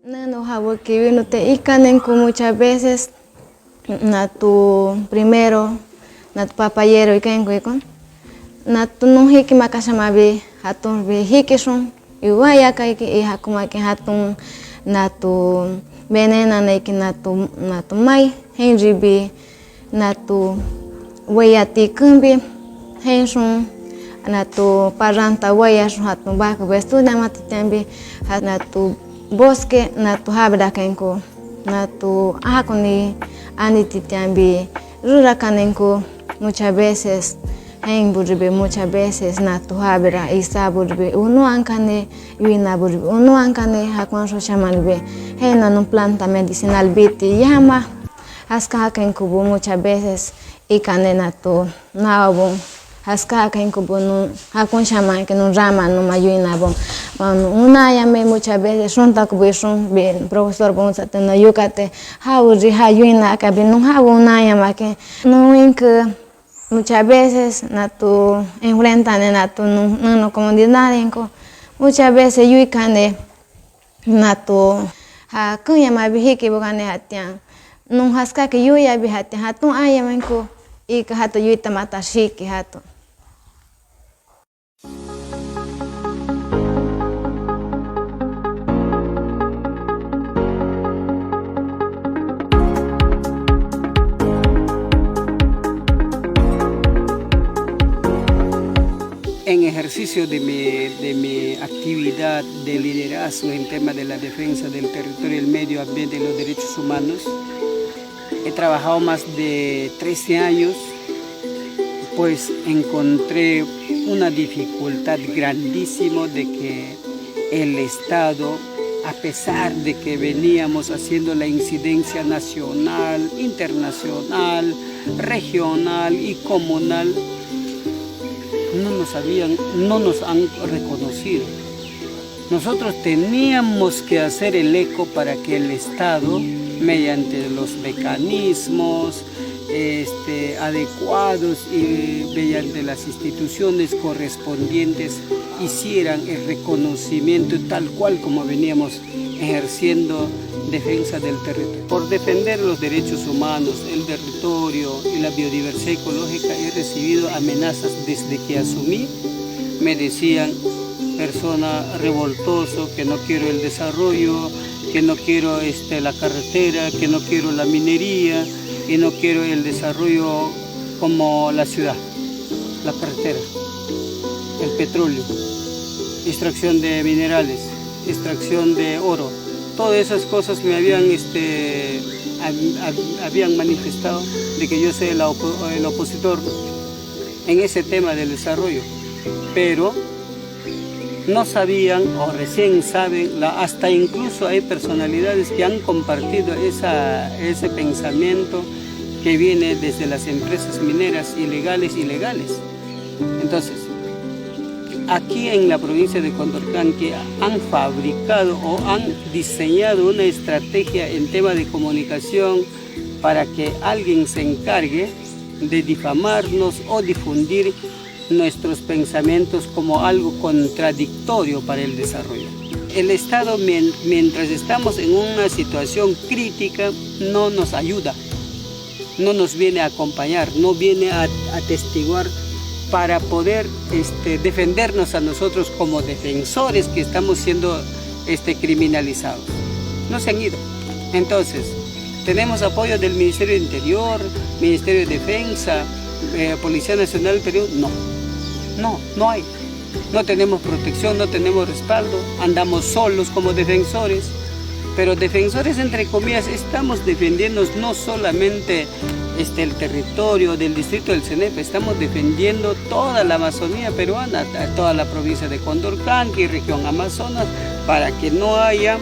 No hago que vino te icanen muchas veces na tu primero na tu papayero icanen con na tu no hiki makasamabi hatun bi hiki son iwaya kai ki hakuma ki hatun na tu venena na ki na tu mai henry bi na tu wayati kumbi henson na tu paranta waya son hatun ba ko estudia matitambi na tu bosque na tu habda kenko na tu hakuni anititambi rura kanenko muchas veces en burbe muchas veces na tu habra isa burbe uno ankane yuina burbe uno ankane hakon so chamalbe hena no planta medicinal biti llama haska kenko muchas veces ikane na tu naabo haska kenko no hakon chaman que no rama no mayuina bon una llame muchas veces son takubushon bien profesor bon satana yukate hauri hayuina ka bin no hawo una llama que no inka muchas veces na tu enfrentan na tu no comunidad enco muchas veces yuikane na tu ha kunya mabihiki bogane hatian no haska que yuya bihati hatun ayamenko ika hatu yuita mata shiki hatu. En ejercicio de mi actividad de liderazgo en tema de la defensa del territorio, el medio ambiente y los derechos humanos, he trabajado más de 13 años, pues encontré una dificultad grandísima de que el Estado, a pesar de que veníamos haciendo la incidencia nacional, internacional, regional y comunal, no nos han reconocido. Nosotros teníamos que hacer el eco para que el Estado, mediante los mecanismos adecuados y mediante las instituciones correspondientes, hicieran el reconocimiento tal cual como veníamos ejerciendo defensa del territorio. Por defender los derechos humanos, el territorio y la biodiversidad ecológica he recibido amenazas desde que asumí. Me decían, persona revoltoso, que no quiero el desarrollo, que no quiero la carretera, que no quiero la minería y no quiero el desarrollo como la ciudad, la carretera, el petróleo, extracción de minerales, extracción de oro. Todas esas cosas me habían manifestado de que yo soy el opositor en ese tema del desarrollo, pero no sabían o recién saben, hasta incluso hay personalidades que han compartido ese pensamiento que viene desde las empresas mineras ilegales. Entonces, aquí en la provincia de Condorcán, que han fabricado o han diseñado una estrategia en tema de comunicación para que alguien se encargue de difamarnos o difundir nuestros pensamientos como algo contradictorio para el desarrollo. El Estado, mientras estamos en una situación crítica, no nos ayuda, no nos viene a acompañar, no viene a atestiguar para poder defendernos a nosotros como defensores que estamos siendo criminalizados. No se han ido. Entonces, tenemos apoyo del Ministerio de Interior, Ministerio de Defensa, Policía Nacional del Perú. No hay. No tenemos protección, no tenemos respaldo, andamos solos como defensores, pero defensores entre comillas, estamos defendiendo no solamente el territorio del distrito del CENEP, estamos defendiendo toda la Amazonía peruana, toda la provincia de Condorcanqui y región Amazonas, para que no haya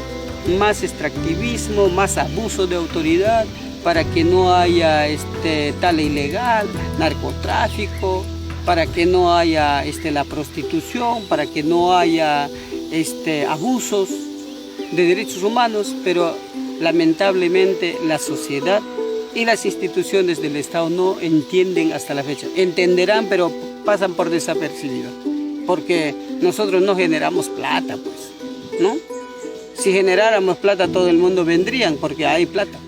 más extractivismo, más abuso de autoridad, para que no haya tala ilegal, narcotráfico, para que no haya la prostitución, para que no haya abusos de derechos humanos, pero lamentablemente la sociedad y las instituciones del Estado no entienden hasta la fecha. Entenderán, pero pasan por desapercibido, porque nosotros no generamos plata, pues, ¿no? Si generáramos plata, todo el mundo vendrían porque hay plata.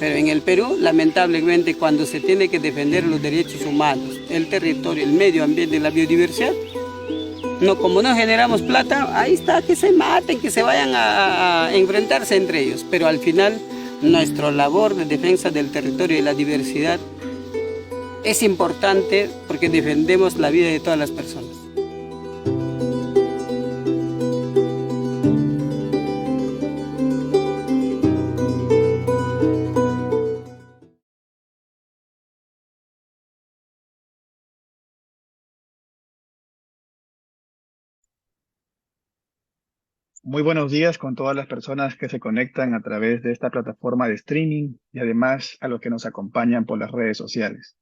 Pero en el Perú, lamentablemente, cuando se tiene que defender los derechos humanos, el territorio, el medio ambiente y la biodiversidad, no, como no generamos plata, ahí está, que se maten, que se vayan a enfrentarse entre ellos. Pero al final, nuestra labor de defensa del territorio y la diversidad es importante porque defendemos la vida de todas las personas. Muy buenos días con todas las personas que se conectan a través de esta plataforma de streaming y además a los que nos acompañan por las redes sociales.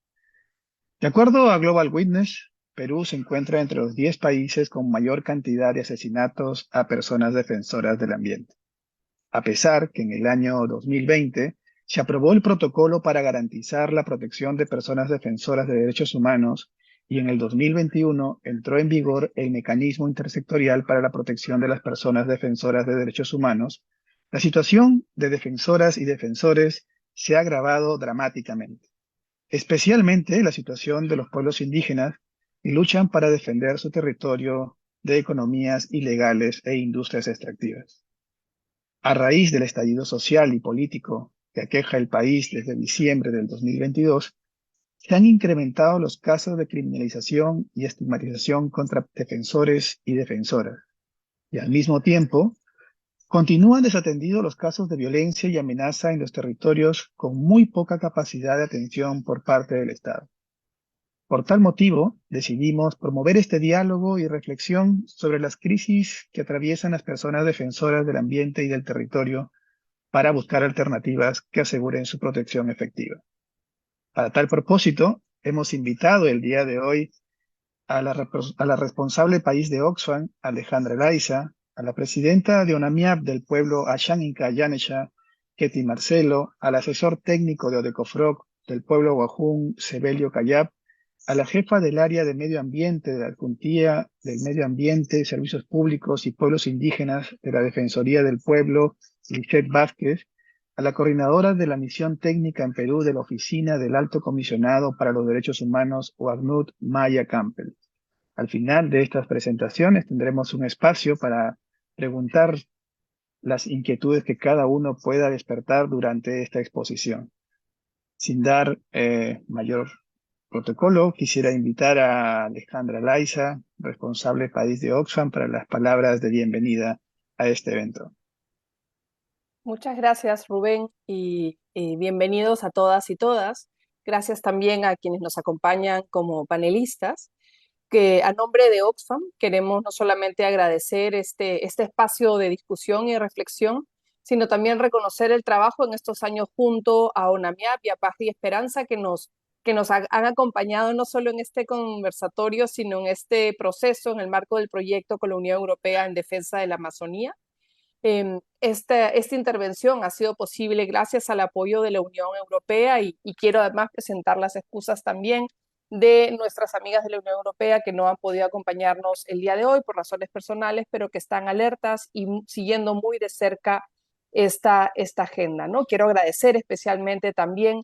De acuerdo a Global Witness, Perú se encuentra entre los 10 países con mayor cantidad de asesinatos a personas defensoras del ambiente. A pesar que en el año 2020 se aprobó el protocolo para garantizar la protección de personas defensoras de derechos humanos y en el 2021 entró en vigor el mecanismo intersectorial para la protección de las personas defensoras de derechos humanos, la situación de defensoras y defensores se ha agravado dramáticamente, especialmente la situación de los pueblos indígenas que luchan para defender su territorio de economías ilegales e industrias extractivas. A raíz del estallido social y político que aqueja el país desde diciembre del 2022, se han incrementado los casos de criminalización y estigmatización contra defensores y defensoras. Y al mismo tiempo, continúan desatendidos los casos de violencia y amenaza en los territorios con muy poca capacidad de atención por parte del Estado. Por tal motivo, decidimos promover este diálogo y reflexión sobre las crisis que atraviesan las personas defensoras del ambiente y del territorio para buscar alternativas que aseguren su protección efectiva. Para tal propósito, hemos invitado el día de hoy a la responsable país de Oxfam, Alejandra Laiza, a la presidenta de ONAMIAP del pueblo Ashaninka Yanesha, Ketty Marcelo, al asesor técnico de Odecofrog del pueblo Guajún, Sebelio Cayap, a la jefa del área de medio ambiente de la Alcuntía del Medio Ambiente, Servicios Públicos y Pueblos Indígenas de la Defensoría del Pueblo, Lisette Vázquez, a la coordinadora de la misión técnica en Perú de la Oficina del Alto Comisionado para los Derechos Humanos, OACNUR, Maya Campbell. Al final de estas presentaciones tendremos un espacio para preguntar las inquietudes que cada uno pueda despertar durante esta exposición. Sin dar mayor protocolo, quisiera invitar a Alejandra Laiza, responsable país de Oxfam, para las palabras de bienvenida a este evento. Muchas gracias, Rubén, y bienvenidos a todas y todas. Gracias también a quienes nos acompañan como panelistas, que a nombre de Oxfam queremos no solamente agradecer este espacio de discusión y reflexión, sino también reconocer el trabajo en estos años junto a ONAMIAP y a Paz y Esperanza que nos han acompañado no solo en este conversatorio, sino en este proceso en el marco del proyecto con la Unión Europea en defensa de la Amazonía. Esta intervención ha sido posible gracias al apoyo de la Unión Europea y quiero además presentar las excusas también de nuestras amigas de la Unión Europea que no han podido acompañarnos el día de hoy por razones personales, pero que están alertas y siguiendo muy de cerca esta agenda, ¿no? Quiero agradecer especialmente también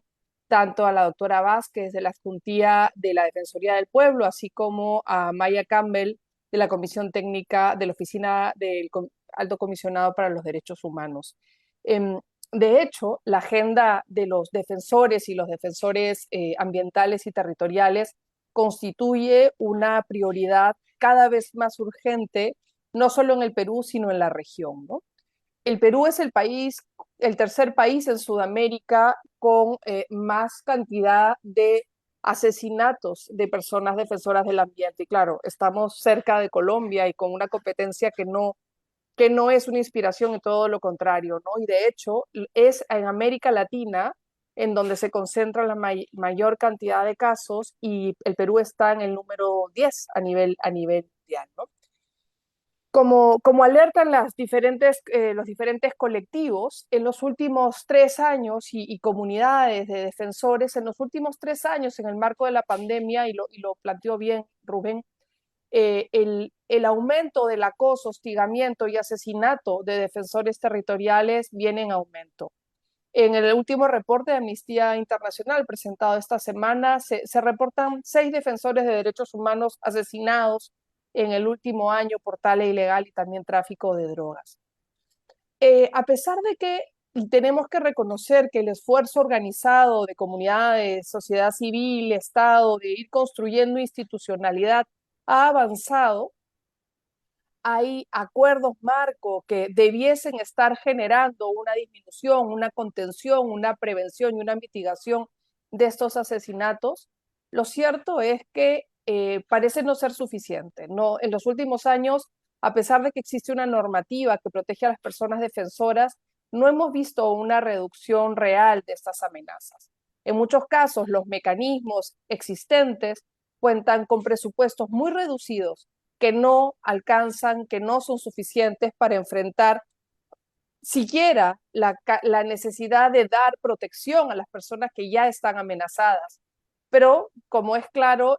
tanto a la doctora Vázquez de la Adjuntía de la Defensoría del Pueblo, así como a Maya Campbell de la Comisión Técnica de la Oficina del Alto Comisionado para los Derechos Humanos. De hecho, la agenda de los defensores y los defensores ambientales y territoriales constituye una prioridad cada vez más urgente, no solo en el Perú, sino en la región, ¿no? El Perú es el tercer país en Sudamérica con más cantidad de asesinatos de personas defensoras del ambiente. Y claro, estamos cerca de Colombia y con una competencia que no es una inspiración y todo lo contrario, ¿no? Y de hecho es en América Latina en donde se concentra la mayor cantidad de casos y el Perú está en el número 10 a nivel mundial, ¿no? Como alertan los diferentes colectivos, en los últimos 3 años y comunidades de defensores, en los últimos 3 años, en el marco de la pandemia, y lo planteó bien Rubén, el aumento del acoso, hostigamiento y asesinato de defensores territoriales viene en aumento. En el último reporte de Amnistía Internacional presentado esta semana, se reportan 6 defensores de derechos humanos asesinados en el último año por tala ilegal y también tráfico de drogas. A pesar de que tenemos que reconocer que el esfuerzo organizado de comunidades, sociedad civil, Estado, de ir construyendo institucionalidad ha avanzado, hay acuerdos marco que debiesen estar generando una disminución, una contención, una prevención y una mitigación de estos asesinatos. Lo cierto es que parece no ser suficiente. No, en los últimos años, a pesar de que existe una normativa que protege a las personas defensoras, no hemos visto una reducción real de estas amenazas. En muchos casos, los mecanismos existentes cuentan con presupuestos muy reducidos que no alcanzan, que no son suficientes para enfrentar siquiera la necesidad de dar protección a las personas que ya están amenazadas. Pero, como es claro,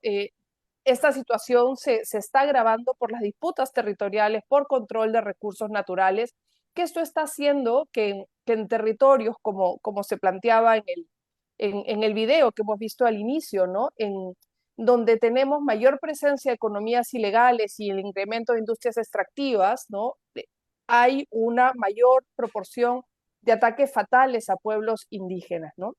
esta situación se está agravando por las disputas territoriales, por control de recursos naturales, que esto está haciendo que en territorios, como se planteaba en el video que hemos visto al inicio, ¿no? Donde tenemos mayor presencia de economías ilegales y el incremento de industrias extractivas, ¿no? Hay una mayor proporción de ataques fatales a pueblos indígenas, ¿no?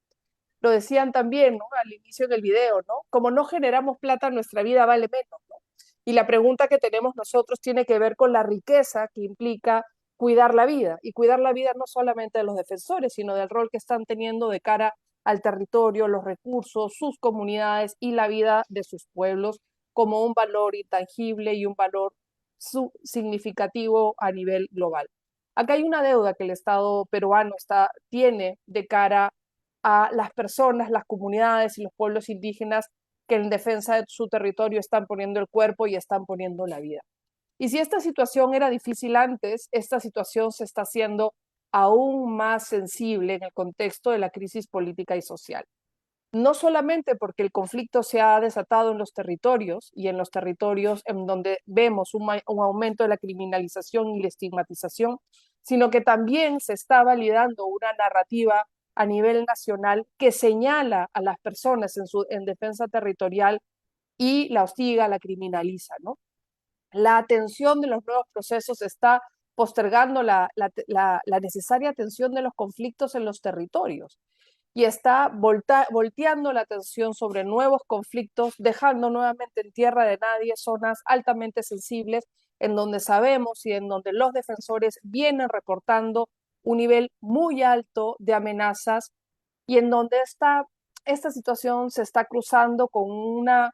Lo decían también, ¿no? Al inicio del video, ¿no? Como no generamos plata, nuestra vida vale menos, ¿no? Y la pregunta que tenemos nosotros tiene que ver con la riqueza que implica cuidar la vida, y cuidar la vida no solamente de los defensores, sino del rol que están teniendo de cara al territorio, los recursos, sus comunidades y la vida de sus pueblos como un valor intangible y un valor significativo a nivel global. Acá hay una deuda que el Estado peruano tiene de cara a las personas, las comunidades y los pueblos indígenas que en defensa de su territorio están poniendo el cuerpo y están poniendo la vida. Y si esta situación era difícil antes, esta situación se está haciendo aún más sensible en el contexto de la crisis política y social. No solamente porque el conflicto se ha desatado en los territorios y en los territorios en donde vemos un aumento de la criminalización y la estigmatización, sino que también se está validando una narrativa a nivel nacional que señala a las personas en defensa territorial y la hostiga, la criminaliza, ¿no? La atención de los nuevos procesos está postergando la necesaria atención de los conflictos en los territorios y está volteando la atención sobre nuevos conflictos, dejando nuevamente en tierra de nadie zonas altamente sensibles en donde sabemos y en donde los defensores vienen reportando un nivel muy alto de amenazas y en donde esta situación se está cruzando con una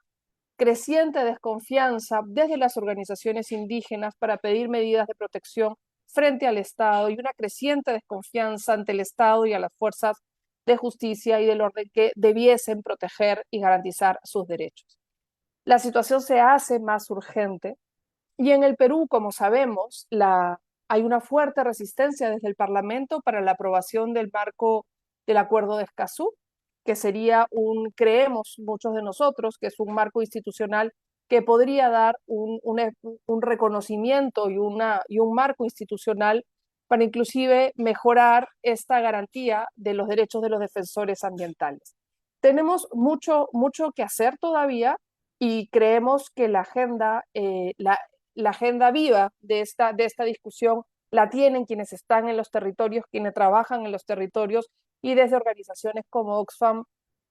creciente desconfianza desde las organizaciones indígenas para pedir medidas de protección frente al Estado y una creciente desconfianza ante el Estado y a las fuerzas de justicia y del orden que debiesen proteger y garantizar sus derechos. La situación se hace más urgente y en el Perú, como sabemos, hay una fuerte resistencia desde el Parlamento para la aprobación del marco del Acuerdo de Escazú, que sería creemos muchos de nosotros, que es un marco institucional que podría dar un reconocimiento y un marco institucional para inclusive mejorar esta garantía de los derechos de los defensores ambientales. Tenemos mucho que hacer todavía y creemos que la agenda viva de esta discusión la tienen quienes están en los territorios, quienes trabajan en los territorios, y desde organizaciones como Oxfam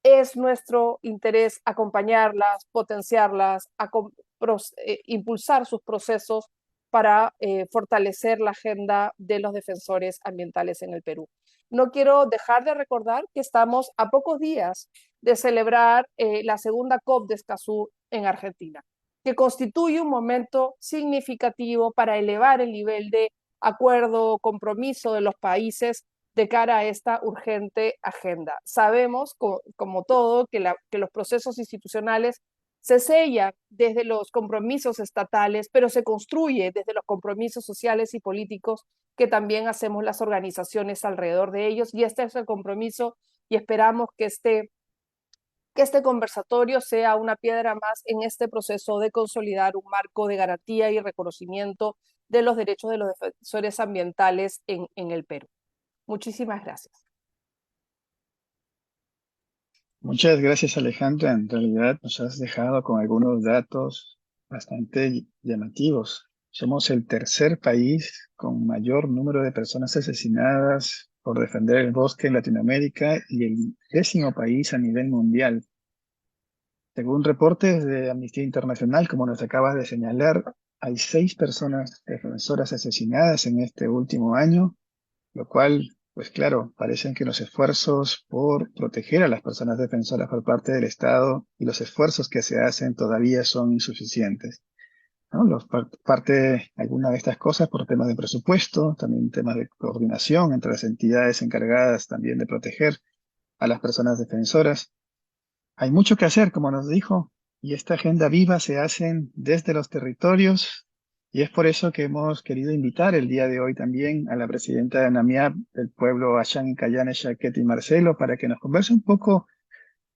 es nuestro interés acompañarlas, potenciarlas, impulsar sus procesos para fortalecer la agenda de los defensores ambientales en el Perú. No quiero dejar de recordar que estamos a pocos días de celebrar la segunda COP de Escazú en Argentina, que constituye un momento significativo para elevar el nivel de acuerdo, compromiso de los países de cara a esta urgente agenda. Sabemos, como todo, que los procesos institucionales se sellan desde los compromisos estatales, pero se construye desde los compromisos sociales y políticos que también hacemos las organizaciones alrededor de ellos, y este es el compromiso y esperamos que que este conversatorio sea una piedra más en este proceso de consolidar un marco de garantía y reconocimiento de los derechos de los defensores ambientales en el Perú. Muchísimas gracias. Muchas gracias, Alejandra. En realidad nos has dejado con algunos datos bastante llamativos. Somos el tercer país con mayor número de personas asesinadas por defender el bosque en Latinoamérica y el 10º país a nivel mundial. Según reportes de Amnistía Internacional, como nos acabas de señalar, hay 6 personas defensoras asesinadas en este último año, lo cual, pues claro, parecen que los esfuerzos por proteger a las personas defensoras por parte del Estado y los esfuerzos que se hacen todavía son insuficientes, ¿no? Parte alguna de estas cosas por temas de presupuesto, también temas de coordinación entre las entidades encargadas también de proteger a las personas defensoras. Hay mucho que hacer, como nos dijo, y esta agenda viva se hace desde los territorios, y es por eso que hemos querido invitar el día de hoy también a la presidenta de NAMIAP del pueblo Achán Cayane Shaquet Marcelo para que nos converse un poco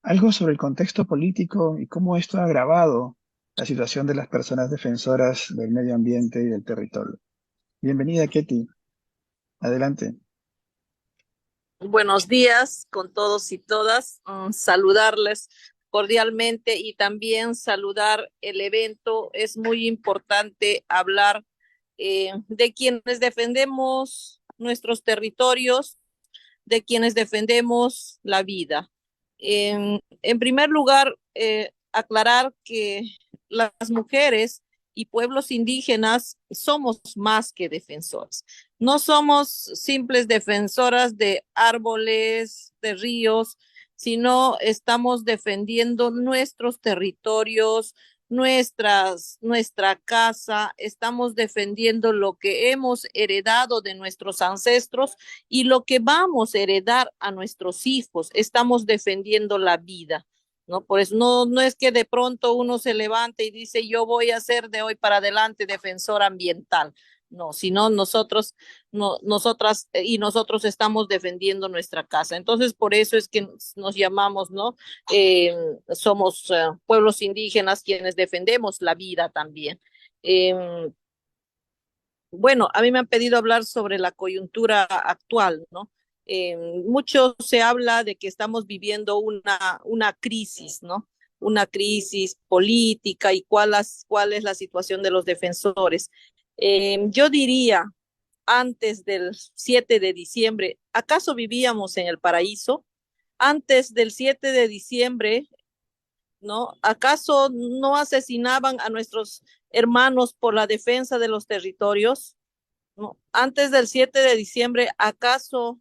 algo sobre el contexto político y cómo esto ha agravado la situación de las personas defensoras del medio ambiente y del territorio. Bienvenida, Ketty. Adelante. Buenos días con todos y todas. Saludarles cordialmente y también saludar el evento. Es muy importante hablar de quienes defendemos nuestros territorios, de quienes defendemos la vida. En primer lugar, aclarar que las mujeres y pueblos indígenas somos más que defensores. No somos simples defensoras de árboles, de ríos, sino estamos defendiendo nuestros territorios, nuestra casa, estamos defendiendo lo que hemos heredado de nuestros ancestros y lo que vamos a heredar a nuestros hijos. Estamos defendiendo la vida, ¿no? Por eso no es que de pronto uno se levante y dice, yo voy a ser de hoy para adelante defensor ambiental. No, sino nosotros, no, nosotras y nosotros estamos defendiendo nuestra casa. Entonces, por eso es que nos llamamos, ¿no? Somos pueblos indígenas quienes defendemos la vida también. Bueno, a mí me han pedido hablar sobre la coyuntura actual, ¿no? Mucho se habla de que estamos viviendo una crisis, ¿no? Una crisis política y cuál es la situación de los defensores. Yo diría, antes del 7 de diciembre, ¿acaso vivíamos en el paraíso? Antes del 7 de diciembre, ¿no? ¿Acaso no asesinaban a nuestros hermanos por la defensa de los territorios? ¿No? Antes del 7 de diciembre, ¿acaso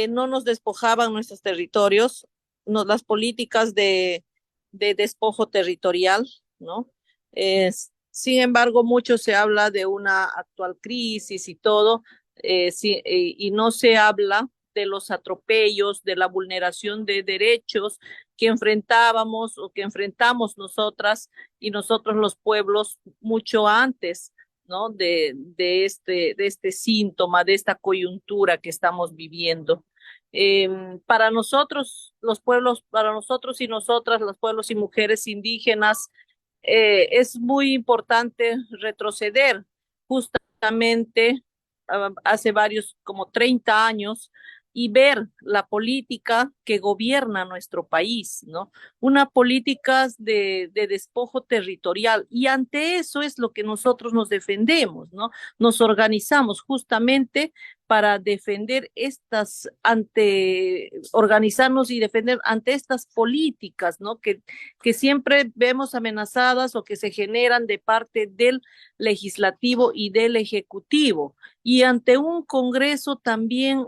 no nos despojaban nuestros territorios? ¿No? Las políticas de despojo territorial, ¿no? Sin embargo, mucho se habla de una actual crisis y todo, y no se habla de los atropellos, de la vulneración de derechos que enfrentábamos o que enfrentamos nosotras y nosotros los pueblos mucho antes, ¿no? De este síntoma, de esta coyuntura que estamos viviendo. Para nosotros, los pueblos, para nosotros y nosotras, los pueblos y mujeres indígenas, es muy importante retroceder justamente hace varios, como 30 años, y ver la política que gobierna nuestro país, ¿no? Una política de despojo territorial. Y ante eso es lo que nosotros nos defendemos, ¿no? Nos organizamos justamente para defender organizarnos y defender ante estas políticas, ¿no? Que siempre vemos amenazadas o que se generan de parte del legislativo y del ejecutivo. Y ante un Congreso también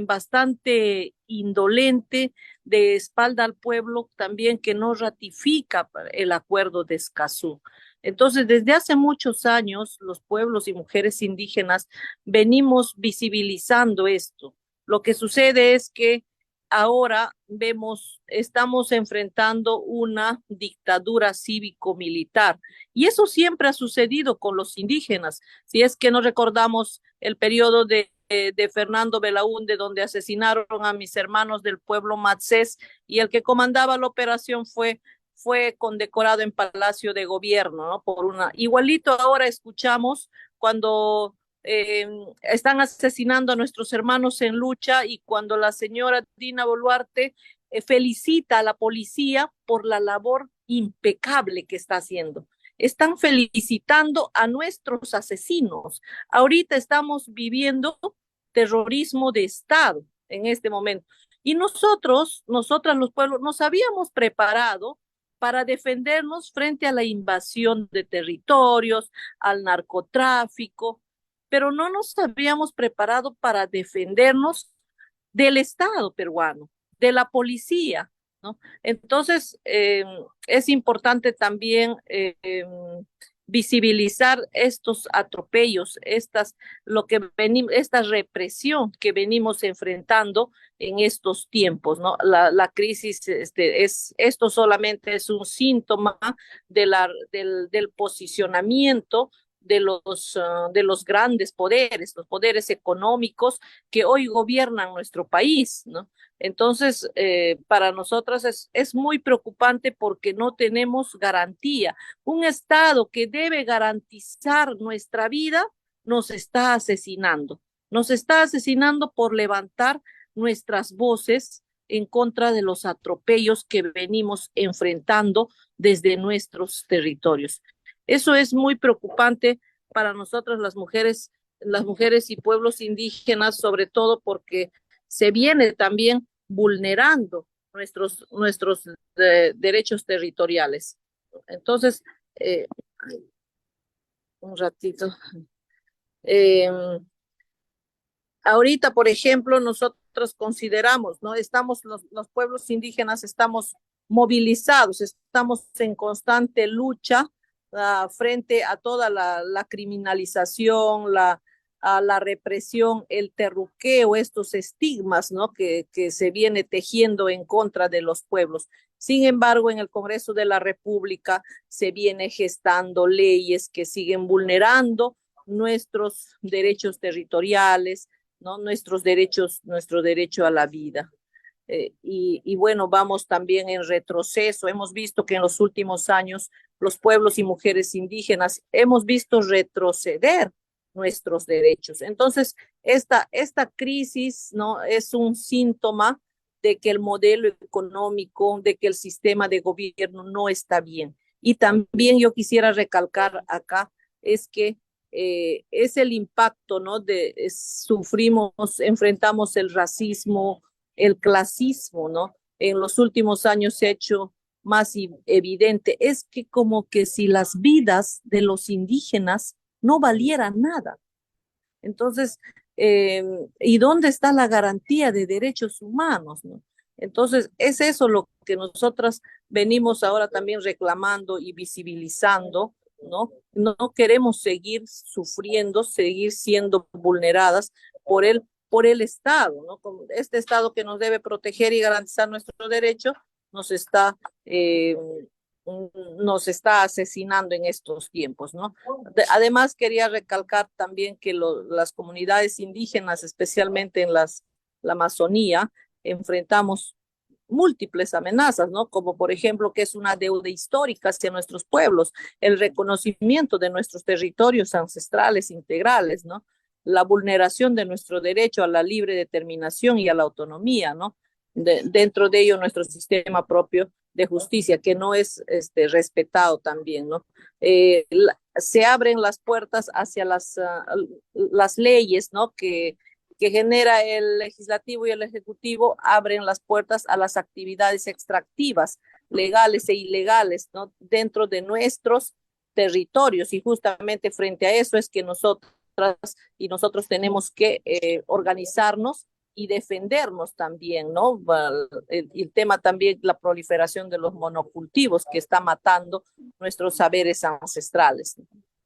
bastante indolente, de espalda al pueblo, también que no ratifica el acuerdo de Escazú. Entonces, desde hace muchos años, los pueblos y mujeres indígenas venimos visibilizando esto. Lo que sucede es que ahora estamos enfrentando una dictadura cívico-militar. Y eso siempre ha sucedido con los indígenas. Si es que no recordamos el periodo de de Fernando Belaúnde, donde asesinaron a mis hermanos del pueblo Matsés, y el que comandaba la operación fue condecorado en Palacio de Gobierno, ¿no? Por una. Igualito ahora escuchamos cuando están asesinando a nuestros hermanos en lucha, y cuando la señora Dina Boluarte felicita a la policía por la labor impecable que está haciendo. Están felicitando a nuestros asesinos. Ahorita estamos viviendo terrorismo de Estado en este momento. Y nosotras los pueblos, nos habíamos preparado para defendernos frente a la invasión de territorios, al narcotráfico, pero no nos habíamos preparado para defendernos del Estado peruano, de la policía, ¿no? Entonces, es importante también visibilizar estos atropellos, esta represión que venimos enfrentando en estos tiempos, ¿no? La crisis, esto solamente es un síntoma del posicionamiento de los grandes poderes, los poderes económicos que hoy gobiernan nuestro país, ¿no? Entonces, para nosotras es muy preocupante porque no tenemos garantía. Un Estado que debe garantizar nuestra vida nos está asesinando. Nos está asesinando por levantar nuestras voces en contra de los atropellos que venimos enfrentando desde nuestros territorios. Eso es muy preocupante para nosotras las mujeres y pueblos indígenas, sobre todo porque se viene también vulnerando nuestros derechos territoriales. Entonces, un ratito. Ahorita, por ejemplo, nosotros consideramos, ¿no? Los pueblos indígenas estamos movilizados, estamos en constante lucha frente a toda la criminalización, a la represión, el terruqueo, estos estigmas, ¿no? que se viene tejiendo en contra de los pueblos. Sin embargo, en el Congreso de la República se viene gestando leyes que siguen vulnerando nuestros derechos territoriales, ¿no? Nuestro derecho a la vida. Y bueno, vamos también en retroceso. Hemos visto que en los últimos años los pueblos y mujeres indígenas hemos visto retroceder nuestros derechos. Entonces, esta crisis, ¿no? Es un síntoma de que el modelo económico, de que el sistema de gobierno no está bien. Y también yo quisiera recalcar acá es que es el impacto, ¿no? Enfrentamos el racismo, el clasismo, ¿no? En los últimos años se ha hecho más evidente. Es que como que si las vidas de los indígenas no valieran nada. Entonces, ¿y dónde está la garantía de derechos humanos, ¿no? Entonces, es eso lo que nosotras venimos ahora también reclamando y visibilizando, ¿no? No queremos seguir sufriendo, seguir siendo vulneradas por el Estado, ¿no? Como este Estado que nos debe proteger y garantizar nuestro derecho, nos está, eh, nos está asesinando en estos tiempos, ¿no? Además, quería recalcar también que las comunidades indígenas, especialmente en la Amazonía, enfrentamos múltiples amenazas, ¿no? Como por ejemplo que es una deuda histórica hacia nuestros pueblos, el reconocimiento de nuestros territorios ancestrales integrales, ¿no? La vulneración de nuestro derecho a la libre determinación y a la autonomía, ¿no? Dentro de ello nuestro sistema propio de justicia, que no es respetado también, ¿no? Se abren las puertas hacia las leyes, ¿no? Que genera el legislativo y el ejecutivo, abren las puertas a las actividades extractivas, legales e ilegales, ¿no? Dentro de nuestros territorios, y justamente frente a eso es que nosotros tenemos que organizarnos y defendernos también, ¿no? El tema también, la proliferación de los monocultivos que está matando nuestros saberes ancestrales.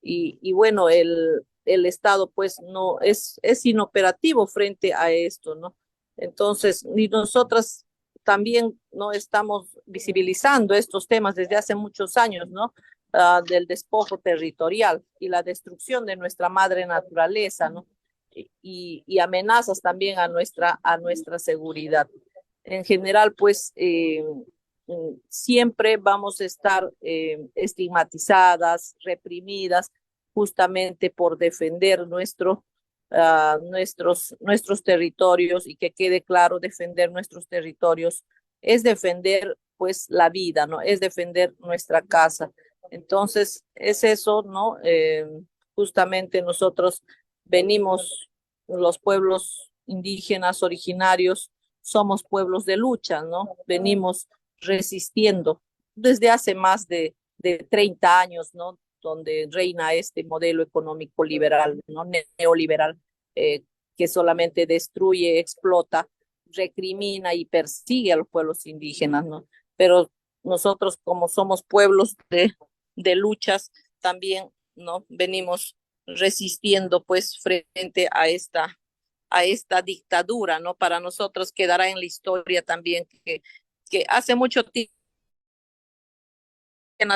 Y bueno, el Estado pues no es inoperativo frente a esto, ¿no? Entonces, y nosotras también no estamos visibilizando estos temas desde hace muchos años, ¿no? Del despojo territorial y la destrucción de nuestra madre naturaleza, ¿no? y amenazas también a nuestra seguridad. En general, pues siempre vamos a estar estigmatizadas, reprimidas, justamente por defender nuestros territorios, y que quede claro, defender nuestros territorios es defender pues la vida, ¿no? Es defender nuestra casa. Entonces, es eso, ¿no? Justamente nosotros venimos, los pueblos indígenas originarios, somos pueblos de lucha, ¿no? Venimos resistiendo desde hace más de 30 años, ¿no? Donde reina este modelo económico liberal, ¿no? Neoliberal, eh, que solamente destruye, explota, recrimina y persigue a los pueblos indígenas, ¿no? Pero nosotros, como somos pueblos de luchas, también, ¿no? Venimos resistiendo pues frente a esta dictadura, ¿no? Para nosotros quedará en la historia también que hace mucho tiempo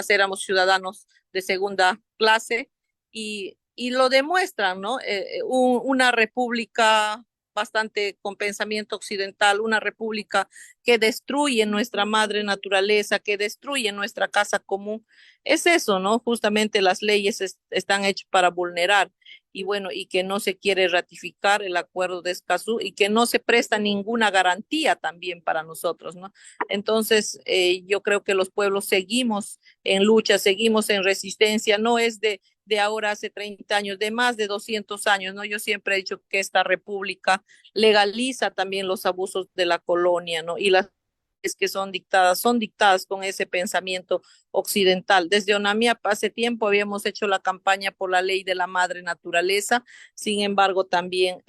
éramos ciudadanos de segunda clase, y lo demuestran, ¿no? Una república bastante con pensamiento occidental, una república que destruye nuestra madre naturaleza, que destruye nuestra casa común. Es eso, ¿no? Justamente las leyes están hechas para vulnerar, y bueno, y que no se quiere ratificar el acuerdo de Escazú, y que no se presta ninguna garantía también para nosotros, ¿no? Entonces, yo creo que los pueblos seguimos en lucha, seguimos en resistencia, no es de ahora hace 30 años, de más de 200 años, ¿no? Yo siempre he dicho que esta república legaliza también los abusos de la colonia, ¿no? Y las que son dictadas con ese pensamiento occidental. Desde ONAMIAP hace tiempo habíamos hecho la campaña por la ley de la madre naturaleza, sin embargo también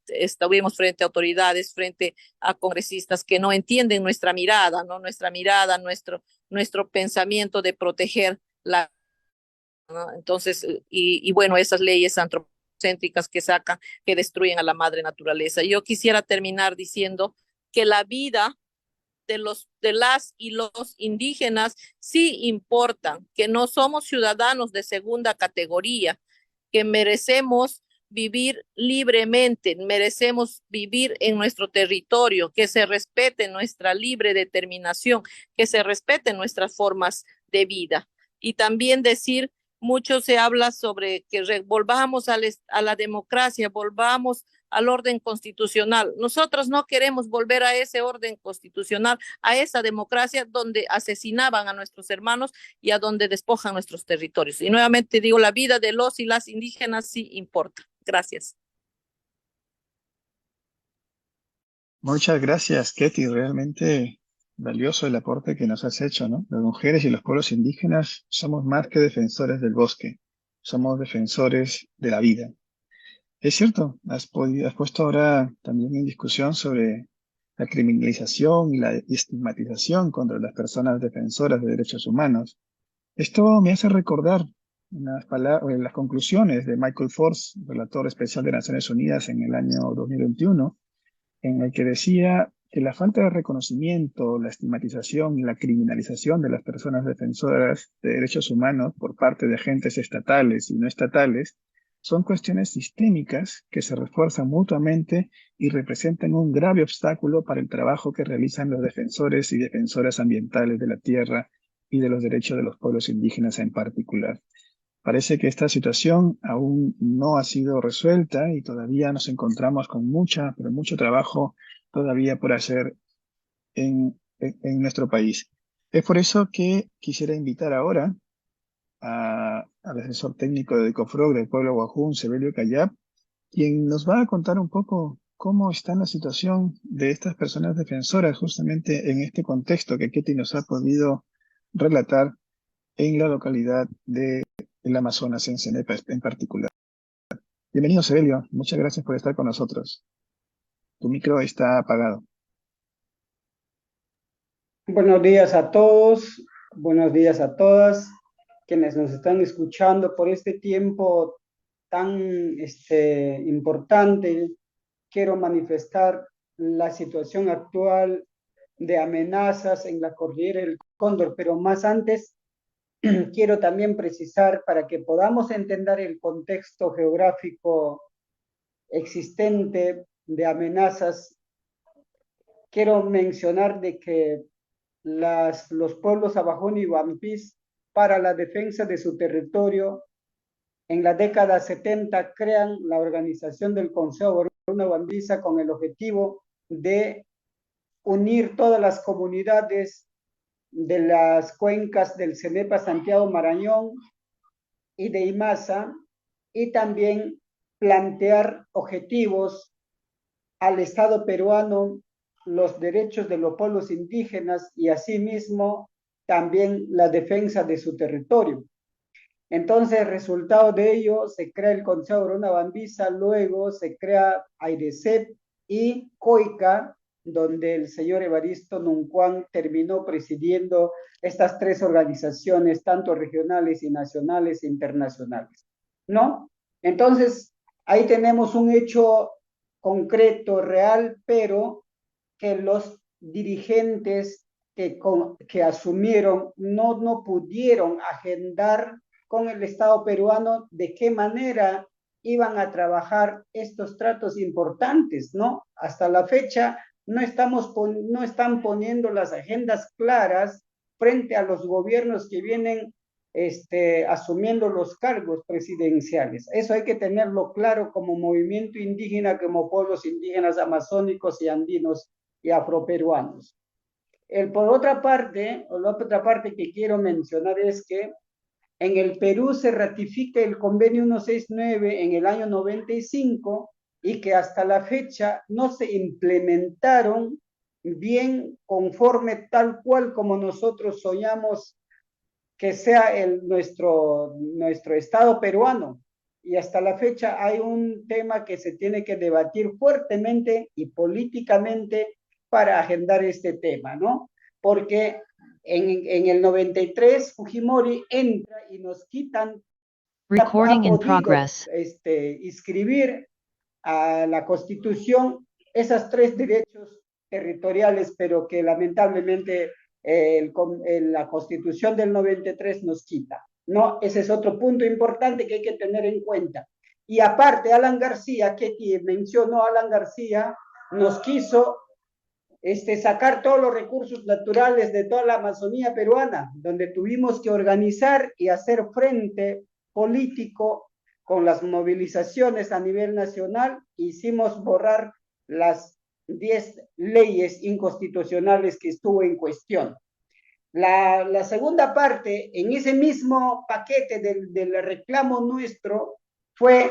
estuvimos frente a autoridades, frente a congresistas que no entienden nuestra mirada, ¿no? Nuestra mirada, nuestro pensamiento de proteger la, ¿no? Entonces, y bueno, esas leyes antropocéntricas que sacan, que destruyen a la madre naturaleza. Yo quisiera terminar diciendo que la vida de las y los indígenas sí importan, que no somos ciudadanos de segunda categoría, que merecemos vivir libremente, merecemos vivir en nuestro territorio, que se respete nuestra libre determinación, que se respeten nuestras formas de vida. Y también decir, mucho se habla sobre que volvamos a la democracia, volvamos al orden constitucional. Nosotros no queremos volver a ese orden constitucional, a esa democracia donde asesinaban a nuestros hermanos y a donde despojan nuestros territorios. Y nuevamente digo, la vida de los y las indígenas sí importa. Gracias. Muchas gracias, Ketty. Realmente valioso el aporte que nos has hecho, ¿no? Las mujeres y los pueblos indígenas somos más que defensores del bosque, somos defensores de la vida. Es cierto, has puesto ahora también en discusión sobre la criminalización y la estigmatización contra las personas defensoras de derechos humanos. Esto me hace recordar las conclusiones de Michael Force, relator especial de Naciones Unidas en el año 2021, en el que decía que la falta de reconocimiento, la estigmatización y la criminalización de las personas defensoras de derechos humanos por parte de agentes estatales y no estatales son cuestiones sistémicas que se refuerzan mutuamente y representan un grave obstáculo para el trabajo que realizan los defensores y defensoras ambientales de la tierra y de los derechos de los pueblos indígenas en particular. Parece que esta situación aún no ha sido resuelta y todavía nos encontramos con pero mucho trabajo todavía por hacer en nuestro país. Es por eso que quisiera invitar ahora al asesor técnico de Ecofrog del pueblo Guajún, Sebelio Cayap, quien nos va a contar un poco cómo está la situación de estas personas defensoras justamente en este contexto que Ketty nos ha podido relatar en la localidad de el Amazonas, en Cenepa en particular. Bienvenido, Sebelio. Muchas gracias por estar con nosotros. Tu micro está apagado. Buenos días a todos, buenos días a todas quienes nos están escuchando por este tiempo tan importante. Quiero manifestar la situación actual de amenazas en la cordillera del Cóndor, pero más antes quiero también precisar para que podamos entender el contexto geográfico existente de amenazas, quiero mencionar de que los pueblos Abajún y Wampis, para la defensa de su territorio, en la década 70 crean la organización del Consejo Boruna Wambisa con el objetivo de unir todas las comunidades de las cuencas del Cenepa, Santiago, Marañón y de Imasa, y también plantear objetivos al Estado peruano, los derechos de los pueblos indígenas y asimismo también la defensa de su territorio. Entonces, resultado de ello, se crea el Consejo Boruna Wambisa, luego se crea AIRECEP y COICA, donde el señor Evaristo Nuncuán terminó presidiendo estas tres organizaciones, tanto regionales y nacionales e internacionales, ¿no? Entonces, ahí tenemos un hecho concreto, real, pero que los dirigentes que asumieron no pudieron agendar con el Estado peruano de qué manera iban a trabajar estos tratos importantes, ¿no? Hasta la fecha no están poniendo las agendas claras frente a los gobiernos que vienen asumiendo los cargos presidenciales. Eso hay que tenerlo claro como movimiento indígena, como pueblos indígenas amazónicos y andinos y afroperuanos. Por otra parte, la otra parte que quiero mencionar es que en el Perú se ratifica el convenio 169 en el año 95 y que hasta la fecha no se implementaron bien conforme tal cual como nosotros soñamos que sea nuestro Estado peruano. Y hasta la fecha hay un tema que se tiene que debatir fuertemente y políticamente para agendar este tema, ¿no? Porque en el 93 Fujimori entra y nos quitan, Recording in podido, progress. inscribir a la Constitución esas tres derechos territoriales, pero que lamentablemente la Constitución del 93 nos quita, ¿no? Ese es otro punto importante que hay que tener en cuenta. Y aparte, Alan García, que mencionó Alan García, nos quiso sacar todos los recursos naturales de toda la Amazonía peruana, donde tuvimos que organizar y hacer frente político con las movilizaciones a nivel nacional. Hicimos borrar las 10 leyes inconstitucionales que estuvo en cuestión. La segunda parte, en ese mismo paquete del reclamo nuestro, fue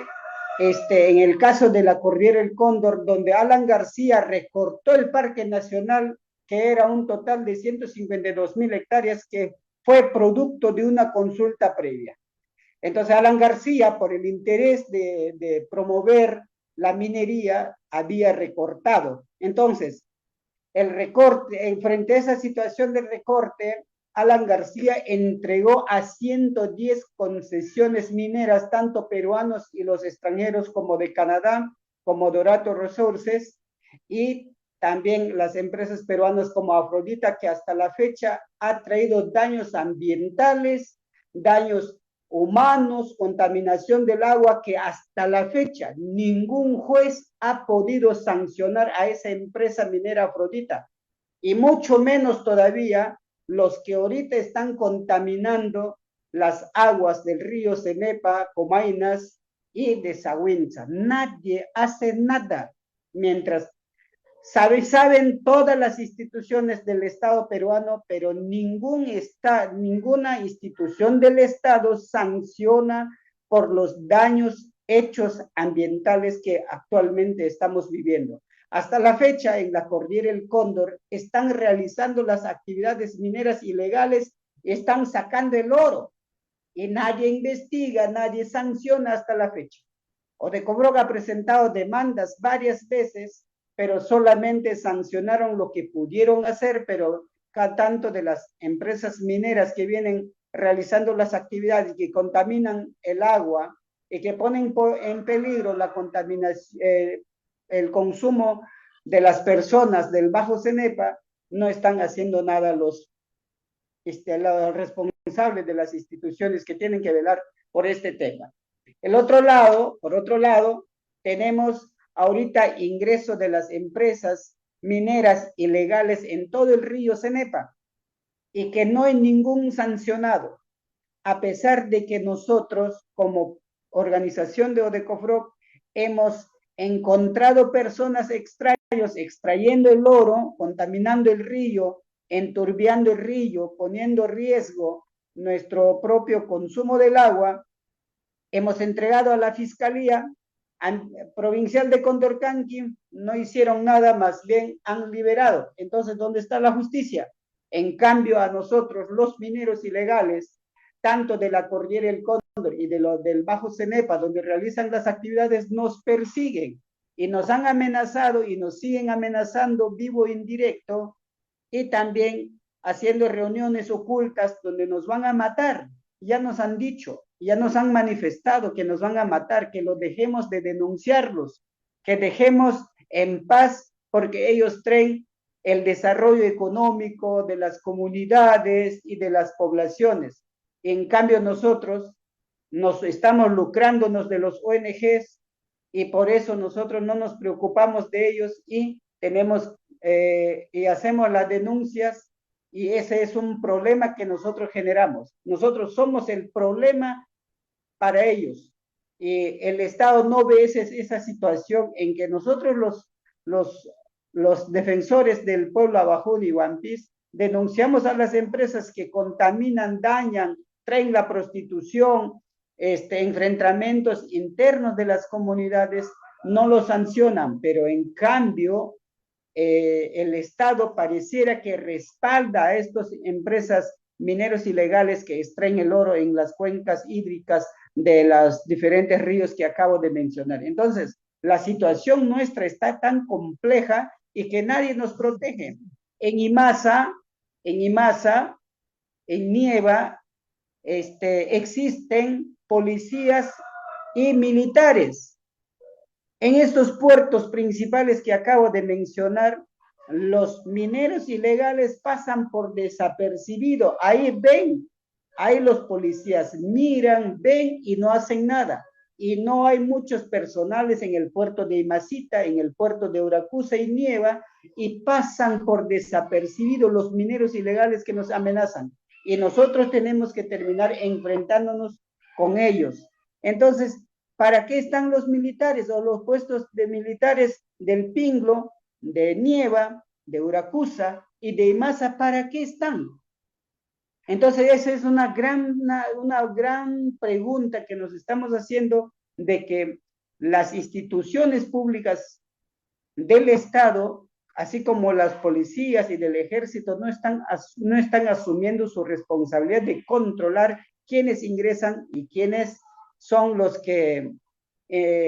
en el caso de la Cordillera del Cóndor, donde Alan García recortó el Parque Nacional, que era un total de 152,000 hectáreas, que fue producto de una consulta previa. Entonces, Alan García, por el interés de promover la minería, había recortado. Entonces, el recorte, frente a esa situación de recorte, Alan García entregó a 110 concesiones mineras, tanto peruanos y los extranjeros como de Canadá, como Dorato Resources, y también las empresas peruanas como Afrodita, que hasta la fecha ha traído daños ambientales, daños humanos, contaminación del agua, que hasta la fecha ningún juez ha podido sancionar a esa empresa minera Afrodita, y mucho menos todavía los que ahorita están contaminando las aguas del río Cenepa, Comainas y de Sahuinza. Nadie hace nada, mientras saben todas las instituciones del Estado peruano, pero ninguna institución del Estado sanciona por los daños hechos ambientales que actualmente estamos viviendo. Hasta la fecha, en la Cordillera del Cóndor, están realizando las actividades mineras ilegales, están sacando el oro, y nadie investiga, nadie sanciona hasta la fecha. Odecobroc ha presentado demandas varias veces, pero solamente sancionaron lo que pudieron hacer, pero tanto de las empresas mineras que vienen realizando las actividades que contaminan el agua y que ponen en peligro la contaminación, el consumo de las personas del Bajo Cenepa, no están haciendo nada los responsables de las instituciones que tienen que velar por este tema. Por otro lado, tenemos ahorita ingreso de las empresas mineras ilegales en todo el río Cenepa y que no hay ningún sancionado, a pesar de que nosotros como organización de Odecofroc hemos encontrado personas extraños extrayendo el oro, contaminando el río, enturbiando el río, poniendo en riesgo nuestro propio consumo del agua. Hemos entregado a la Fiscalía Provincial de Condorcanqui, no hicieron nada, más bien han liberado. Entonces, ¿dónde está la justicia? En cambio, a nosotros, los mineros ilegales, tanto de la Cordillera del Cóndor y del Bajo Cenepa, donde realizan las actividades, nos persiguen y nos han amenazado y nos siguen amenazando vivo e indirecto, y también haciendo reuniones ocultas donde nos van a matar. Ya nos han dicho, ya nos han manifestado que nos van a matar, que lo dejemos de denunciarlos, que dejemos en paz, porque ellos traen el desarrollo económico de las comunidades y de las poblaciones. En cambio, nosotros nos estamos lucrándonos de los ONGs y por eso nosotros no nos preocupamos de ellos y tenemos y hacemos las denuncias, y ese es un problema que nosotros generamos. Nosotros somos el problema para ellos. Y el Estado no ve esa situación en que nosotros los defensores del pueblo Abajún y Wampis denunciamos a las empresas que contaminan, dañan, traen la prostitución, enfrentamientos internos de las comunidades, no lo sancionan, pero en cambio el Estado pareciera que respalda a estas empresas mineros ilegales que extraen el oro en las cuencas hídricas de los diferentes ríos que acabo de mencionar. Entonces, la situación nuestra está tan compleja y que nadie nos protege. En Imasa, en Nieva, existen policías y militares. En estos puertos principales que acabo de mencionar, los mineros ilegales pasan por desapercibido. Ahí ven, ahí los policías miran, ven y no hacen nada. Y no hay muchos personales en el puerto de Imasita, en el puerto de Uracusa y Nieva, y pasan por desapercibido los mineros ilegales que nos amenazan. Y nosotros tenemos que terminar enfrentándonos con ellos. Entonces, ¿para qué están los militares o los puestos de militares del Pinglo, de Nieva, de Uracusa y de Imasa? ¿Para qué están? Entonces, esa es una gran pregunta que nos estamos haciendo, de que las instituciones públicas del Estado, así como las policías y del ejército, no están asumiendo su responsabilidad de controlar quiénes ingresan y quiénes son los que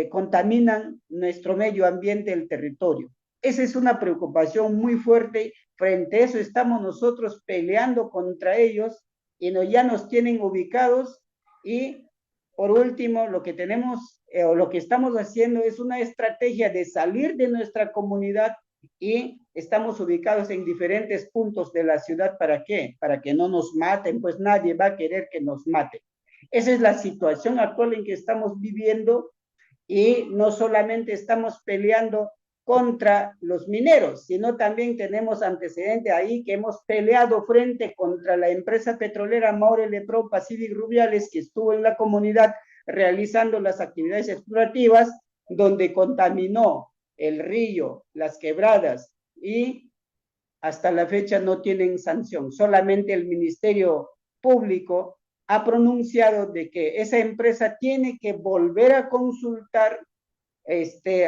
contaminan nuestro medio ambiente, el territorio. Esa es una preocupación muy fuerte. Frente a eso estamos nosotros peleando contra ellos y ya nos tienen ubicados. Y por último, lo que tenemos o lo que estamos haciendo es una estrategia de salir de nuestra comunidad, y estamos ubicados en diferentes puntos de la ciudad. ¿Para qué? Para que no nos maten, pues nadie va a querer que nos maten. Esa es la situación actual en que estamos viviendo, y no solamente estamos peleando contra los mineros, sino también tenemos antecedentes ahí que hemos peleado frente contra la empresa petrolera Maure Lepro Pacific Rubiales, que estuvo en la comunidad realizando las actividades explorativas, donde contaminó el río, las quebradas, y hasta la fecha no tienen sanción. Solamente el Ministerio Público ha pronunciado de que esa empresa tiene que volver a consultar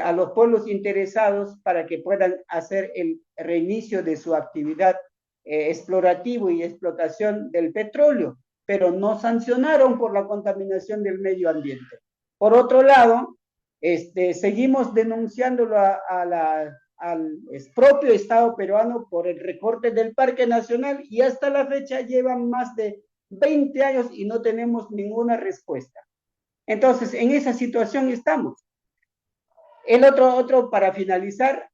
a los pueblos interesados para que puedan hacer el reinicio de su actividad explorativo y explotación del petróleo, pero no sancionaron por la contaminación del medio ambiente. Por otro lado, seguimos denunciándolo al propio Estado peruano por el recorte del Parque Nacional, y hasta la fecha llevan más de 20 años y no tenemos ninguna respuesta. Entonces, en esa situación estamos. El otro, para finalizar,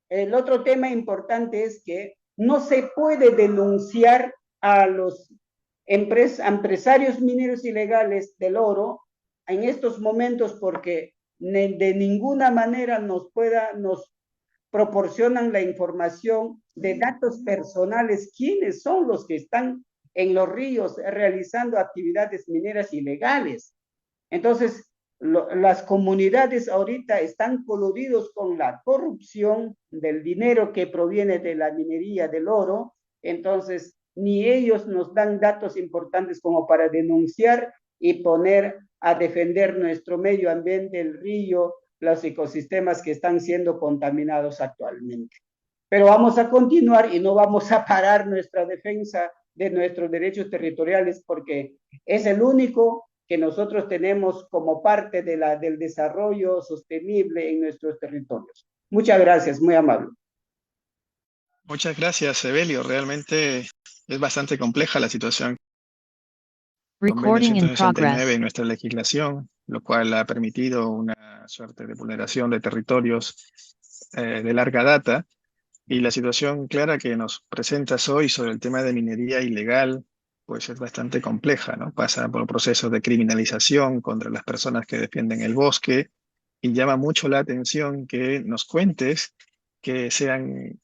el otro tema importante es que no se puede denunciar a los empresarios mineros ilegales del oro en estos momentos, porque de ninguna manera nos proporcionan la información de datos personales, quiénes son los que están en los ríos realizando actividades mineras ilegales. Entonces, las comunidades ahorita están coludidos con la corrupción del dinero que proviene de la minería del oro. Entonces, ni ellos nos dan datos importantes como para denunciar y poner a defender nuestro medio ambiente, el río, los ecosistemas que están siendo contaminados actualmente. Pero vamos a continuar y no vamos a parar nuestra defensa de nuestros derechos territoriales porque es el único que nosotros tenemos como parte del desarrollo sostenible en nuestros territorios. Muchas gracias, muy amable. Muchas gracias, Evelio. Realmente es bastante compleja la situación. Convenio 169 en nuestra legislación, lo cual ha permitido una suerte de vulneración de territorios de larga data. Y la situación clara que nos presentas hoy sobre el tema de minería ilegal, pues es bastante compleja, ¿no? Pasa por procesos de criminalización contra las personas que defienden el bosque y llama mucho la atención que nos cuentes que sean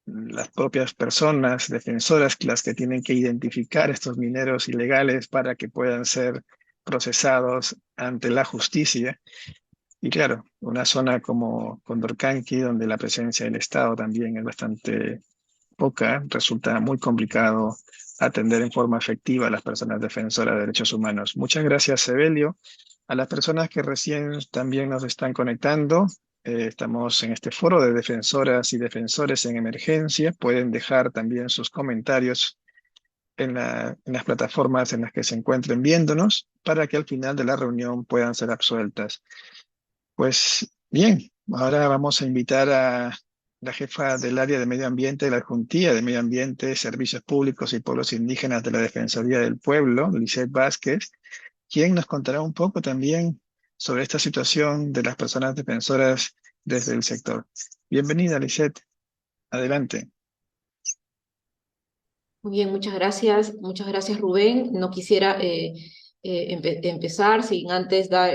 las propias personas defensoras las que tienen que identificar estos mineros ilegales para que puedan ser procesados ante la justicia. Y claro, una zona como Condorcanqui, donde la presencia del Estado también es bastante poca, resulta muy complicado atender en forma efectiva a las personas defensoras de derechos humanos. Muchas gracias, Evelio. A las personas que recién también nos están conectando, estamos en este foro de defensoras y defensores en emergencia. Pueden dejar también sus comentarios en las plataformas en las que se encuentren viéndonos para que al final de la reunión puedan ser absueltas. Pues bien, ahora vamos a invitar a la jefa del área de medio ambiente de la Adjuntía de Medio Ambiente, Servicios Públicos y Pueblos Indígenas de la Defensoría del Pueblo, Lisette Vázquez, quien nos contará un poco también sobre esta situación de las personas defensoras desde el sector. Bienvenida, Lisette. Adelante. Muy bien, muchas gracias Rubén. No quisiera empezar sin antes dar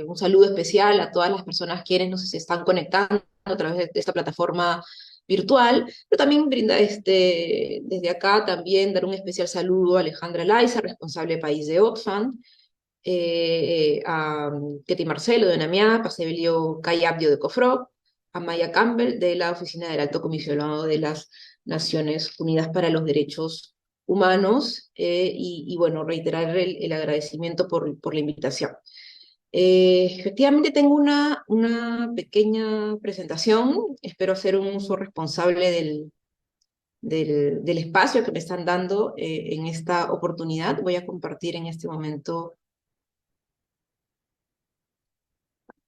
un saludo especial a todas las personas quienes nos están conectando a través de esta plataforma virtual, pero también desde acá también dar un especial saludo a Alejandra Laiza, responsable de país de Oxfam, a Ketty Marcelo de NAMIAP, a Sebelio Cayabdio de COFROC, a Maya Campbell de la Oficina del Alto Comisionado de las Naciones Unidas para los Derechos Humanos, y bueno, reiterar el agradecimiento por la invitación. Efectivamente tengo una pequeña presentación, espero hacer un uso responsable del espacio que me están dando en esta oportunidad. Voy a compartir en este momento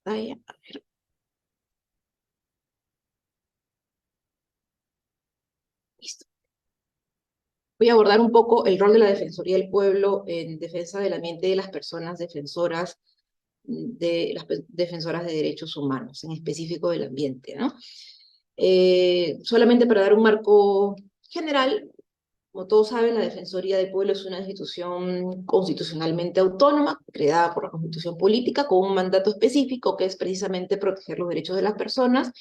pantalla. A ver. Listo. Voy a abordar un poco el rol de la Defensoría del Pueblo en defensa del ambiente de las personas defensoras defensoras de derechos humanos, en específico del ambiente, ¿no? Solamente para dar un marco general, como todos saben, la Defensoría del Pueblo es una institución constitucionalmente autónoma, creada por la Constitución Política, con un mandato específico que es precisamente proteger los derechos de las personas,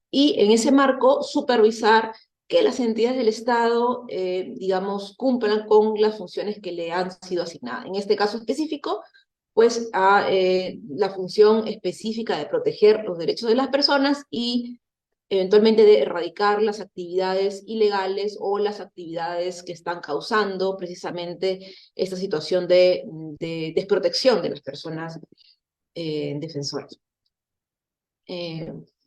y en ese marco supervisar que las entidades del Estado, digamos, cumplan con las funciones que le han sido asignadas. En este caso específico, pues a la función específica de proteger los derechos de las personas y eventualmente de erradicar las actividades ilegales o las actividades que están causando precisamente esta situación de desprotección de las personas defensoras.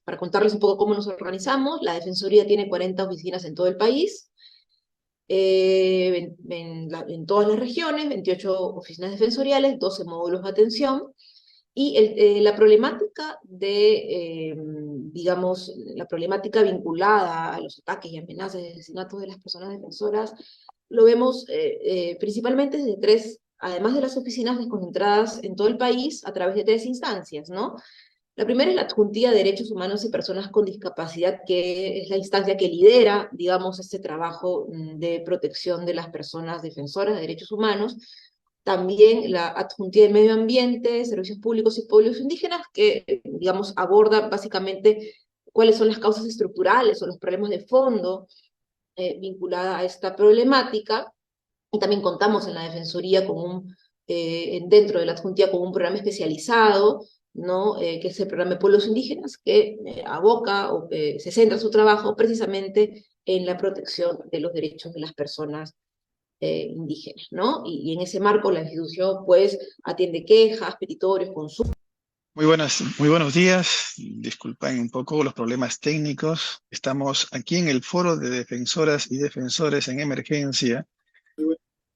Para contarles un poco cómo nos organizamos, la Defensoría tiene 40 oficinas en todo el país, en todas las regiones, 28 oficinas defensoriales, 12 módulos de atención, y la problemática digamos, la problemática vinculada a los ataques y amenazas y asesinatos de las personas defensoras, lo vemos principalmente desde tres, además de las oficinas desconcentradas en todo el país, a través de tres instancias, ¿no? La primera es la Adjuntía de Derechos Humanos y Personas con Discapacidad, que es la instancia que lidera, digamos, este trabajo de protección de las personas defensoras de derechos humanos. también la Adjuntía de Medio Ambiente, Servicios Públicos y Pueblos Indígenas, que, digamos, aborda básicamente cuáles son las causas estructurales o los problemas de fondo vinculada a esta problemática. Y también contamos en la Defensoría dentro de la Adjuntía con un programa especializado, ¿no? Que es el programa de Pueblos Indígenas, que aboca o se centra su trabajo precisamente en la protección de los derechos de las personas indígenas, ¿no? Y en ese marco la institución pues atiende quejas, petitorios, consultas. Muy buenos días. Disculpen un poco los problemas técnicos. Estamos aquí en el Foro de Defensoras y Defensores en Emergencia.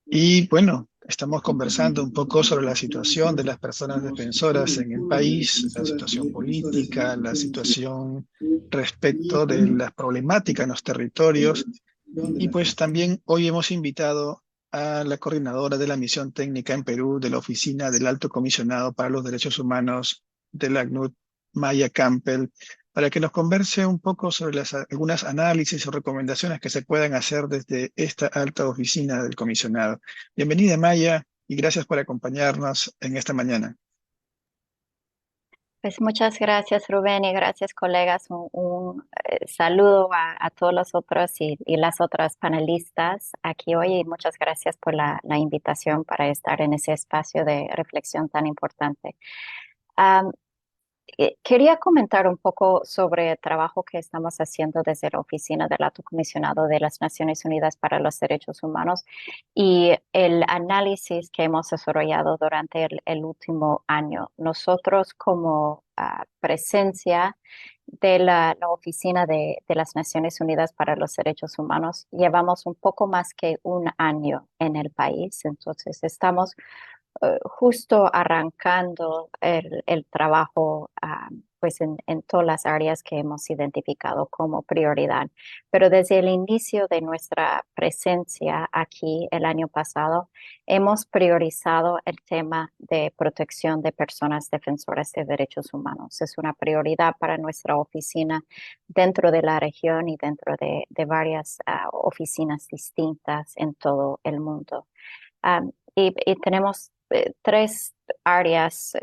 Y bueno, estamos conversando un poco sobre la situación de las personas defensoras en el país, la situación política, la situación respecto de las problemáticas en los territorios. Y pues también hoy hemos invitado a la coordinadora de la misión técnica en Perú de la Oficina del Alto Comisionado para los Derechos Humanos de la ACNUD, Maya Campbell, para que nos converse un poco sobre algunas análisis o recomendaciones que se puedan hacer desde esta alta oficina del comisionado. Bienvenida, Maya, y gracias por acompañarnos en esta mañana. Pues muchas gracias, Rubén, y gracias, colegas. Un saludo a todos los otros y las otras panelistas aquí hoy, y muchas gracias por la invitación para estar en ese espacio de reflexión tan importante. Quería comentar un poco sobre el trabajo que estamos haciendo desde la Oficina del Alto Comisionado de las Naciones Unidas para los Derechos Humanos y el análisis que hemos desarrollado durante el último año. Nosotros, como presencia de la Oficina de las Naciones Unidas para los Derechos Humanos, llevamos un poco más que un año en el país. Entonces estamos justo arrancando el trabajo pues en todas las áreas que hemos identificado como prioridad. Pero desde el inicio de nuestra presencia aquí el año pasado, hemos priorizado el tema de protección de personas defensoras de derechos humanos. Es una prioridad para nuestra oficina dentro de la región y dentro de varias oficinas distintas en todo el mundo. Y tenemos tres áreas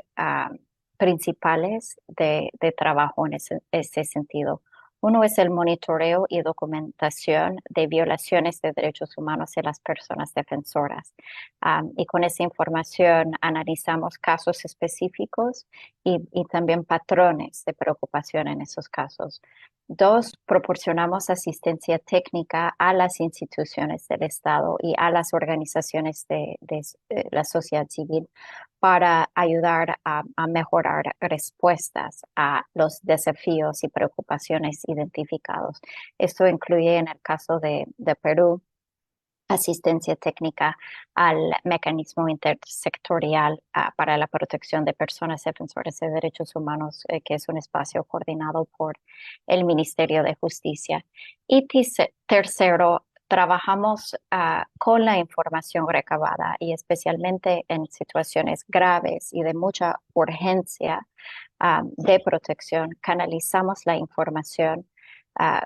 principales de trabajo en ese sentido. Uno es el monitoreo y documentación de violaciones de derechos humanos de las personas defensoras. Y con esa información analizamos casos específicos y también patrones de preocupación en esos casos. Dos, proporcionamos asistencia técnica a las instituciones del Estado y a las organizaciones de la sociedad civil para ayudar a mejorar respuestas a los desafíos y preocupaciones identificados. Esto incluye, en el caso de Perú, asistencia técnica al mecanismo intersectorial para la protección de personas defensoras de derechos humanos, que es un espacio coordinado por el Ministerio de Justicia. Y tercero, trabajamos con la información recabada y especialmente en situaciones graves y de mucha urgencia de protección. Canalizamos la información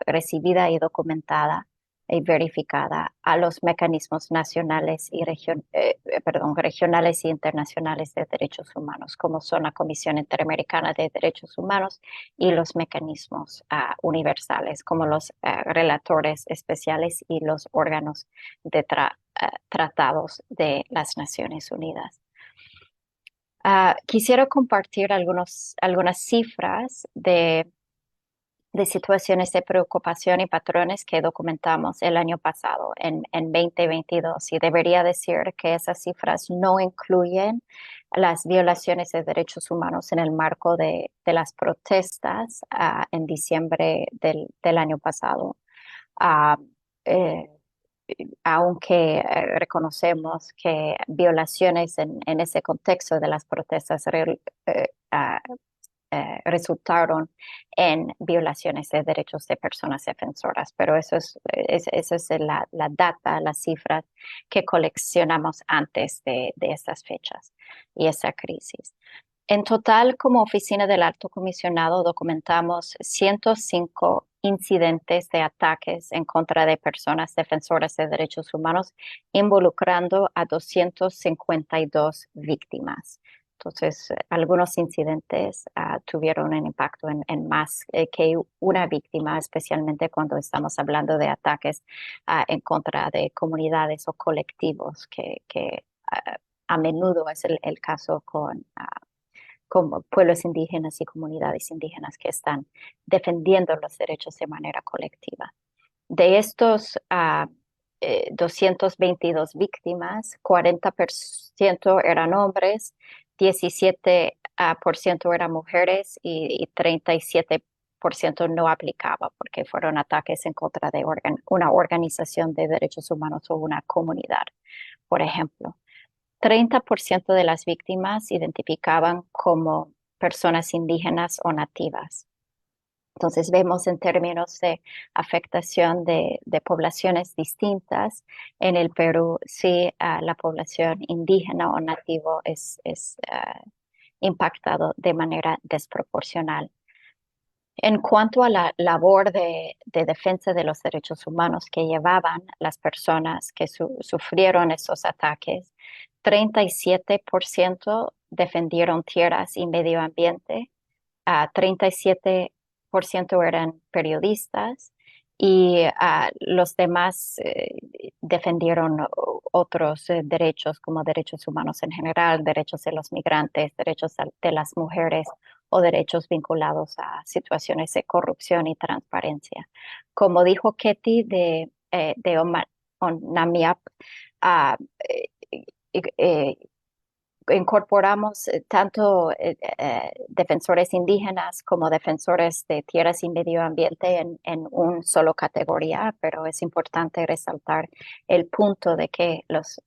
recibida y documentada y verificada a los mecanismos nacionales y regionales e internacionales de derechos humanos, como son la Comisión Interamericana de Derechos Humanos y los mecanismos universales, como los relatores especiales y los órganos de tratados de las Naciones Unidas. Quisiera compartir algunas cifras de situaciones de preocupación y patrones que documentamos el año pasado, en 2022. Y debería decir que esas cifras no incluyen las violaciones de derechos humanos en el marco de las protestas en diciembre del año pasado. Aunque reconocemos que violaciones en ese contexto de las protestas resultaron en violaciones de derechos de personas defensoras, pero eso es la data, las cifras que coleccionamos antes de estas fechas y esa crisis. En total, como Oficina del Alto Comisionado, documentamos 105 incidentes de ataques en contra de personas defensoras de derechos humanos, involucrando a 252 víctimas. Entonces, algunos incidentes tuvieron un impacto en más que una víctima, especialmente cuando estamos hablando de ataques en contra de comunidades o colectivos, que a menudo es el caso con como pueblos indígenas y comunidades indígenas que están defendiendo los derechos de manera colectiva. De estos 222 víctimas, 40% eran hombres, 17% eran mujeres y 37% no aplicaba porque fueron ataques en contra de una organización de derechos humanos o una comunidad, por ejemplo. 30% de las víctimas identificaban como personas indígenas o nativas. Entonces vemos en términos de afectación de poblaciones distintas. En el Perú, sí, la población indígena o nativo es impactado de manera desproporcional. En cuanto a la labor de defensa de los derechos humanos que llevaban las personas que sufrieron estos ataques, 37% defendieron tierras y medio ambiente, 37% eran periodistas y los demás defendieron otros derechos como derechos humanos en general, derechos de los migrantes, derechos de las mujeres o derechos vinculados a situaciones de corrupción y transparencia. Como dijo Ketty de ONAMIAP, incorporamos tanto defensores indígenas como defensores de tierras y medio ambiente en un solo categoría, pero es importante resaltar el punto de que las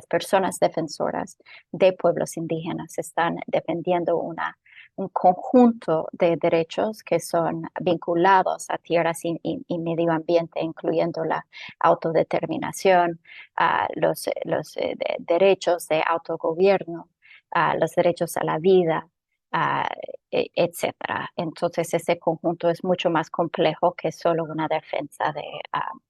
personas defensoras de pueblos indígenas están defendiendo un conjunto de derechos que son vinculados a tierras y medio ambiente, incluyendo la autodeterminación, los derechos de autogobierno, los derechos a la vida, etcétera. Entonces ese conjunto es mucho más complejo que solo una defensa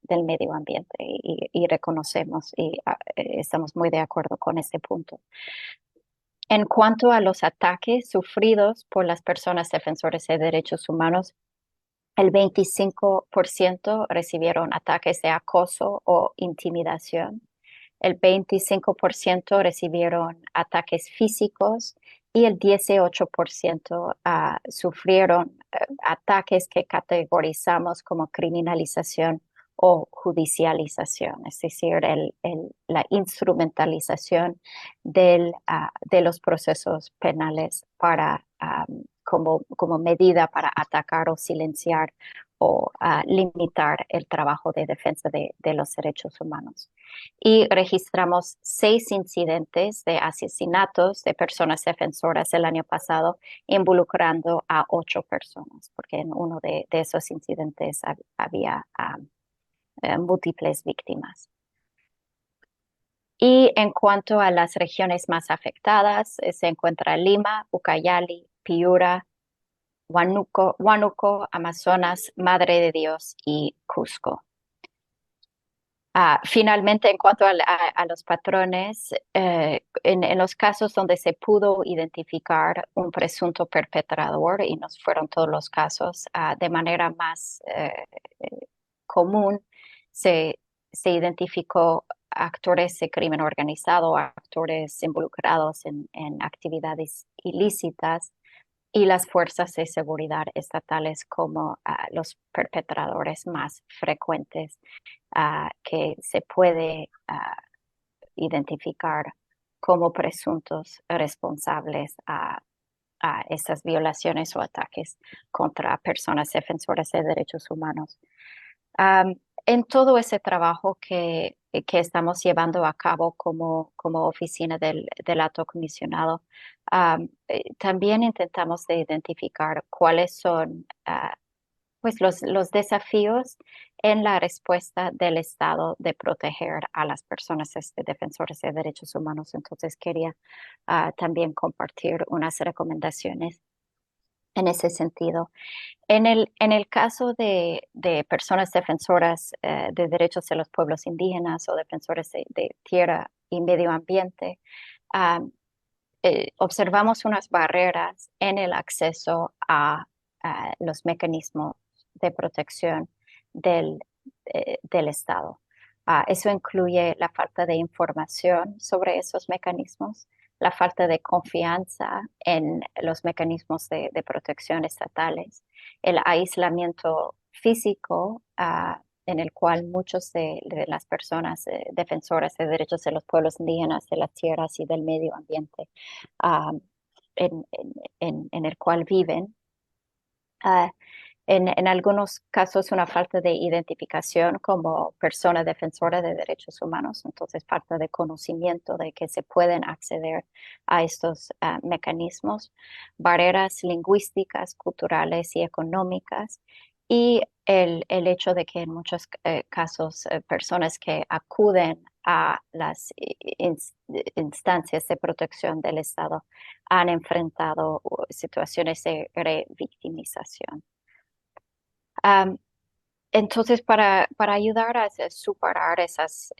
del medio ambiente y reconocemos y estamos muy de acuerdo con ese punto. En cuanto a los ataques sufridos por las personas defensoras de derechos humanos, el 25% recibieron ataques de acoso o intimidación. El 25% recibieron ataques físicos y el 18% sufrieron ataques que categorizamos como criminalización o judicialización, es decir, la instrumentalización de los procesos penales como medida para atacar o silenciar o limitar el trabajo de defensa de los derechos humanos. Y registramos 6 incidentes de asesinatos de personas defensoras el año pasado, involucrando a 8 personas, porque en uno de esos incidentes había múltiples víctimas. Y en cuanto a las regiones más afectadas, se encuentra Lima, Ucayali, Piura, Huánuco, Amazonas, Madre de Dios y Cusco. Finalmente, en cuanto a los patrones, en los casos donde se pudo identificar un presunto perpetrador, y no fueron todos los casos, de manera más común, se identificó actores de crimen organizado, actores involucrados en actividades ilícitas y las fuerzas de seguridad estatales como los perpetradores más frecuentes que se puede identificar como presuntos responsables a esas violaciones o ataques contra personas defensoras de derechos humanos. En todo ese trabajo que estamos llevando a cabo como oficina del alto comisionado, también intentamos de identificar cuáles son pues los desafíos en la respuesta del Estado de proteger a las personas defensoras de derechos humanos. Entonces quería también compartir unas recomendaciones. en ese sentido. En el caso de personas defensoras de derechos de los pueblos indígenas o defensores de tierra y medio ambiente, um, observamos unas barreras en el acceso a los mecanismos de protección del Estado. Eso incluye la falta de información sobre esos mecanismos, la falta de confianza en los mecanismos de protección estatales, el aislamiento físico en el cual muchos de las personas defensoras de derechos de los pueblos indígenas, de las tierras y del medio ambiente ah, en el cual viven. Ah, en algunos casos una falta de identificación como persona defensora de derechos humanos, entonces falta de conocimiento de que se pueden acceder a estos mecanismos, barreras lingüísticas, culturales y económicas, y el hecho de que en muchos casos personas que acuden a las instancias de protección del Estado han enfrentado situaciones de revictimización. Um, entonces, para ayudar a superar esas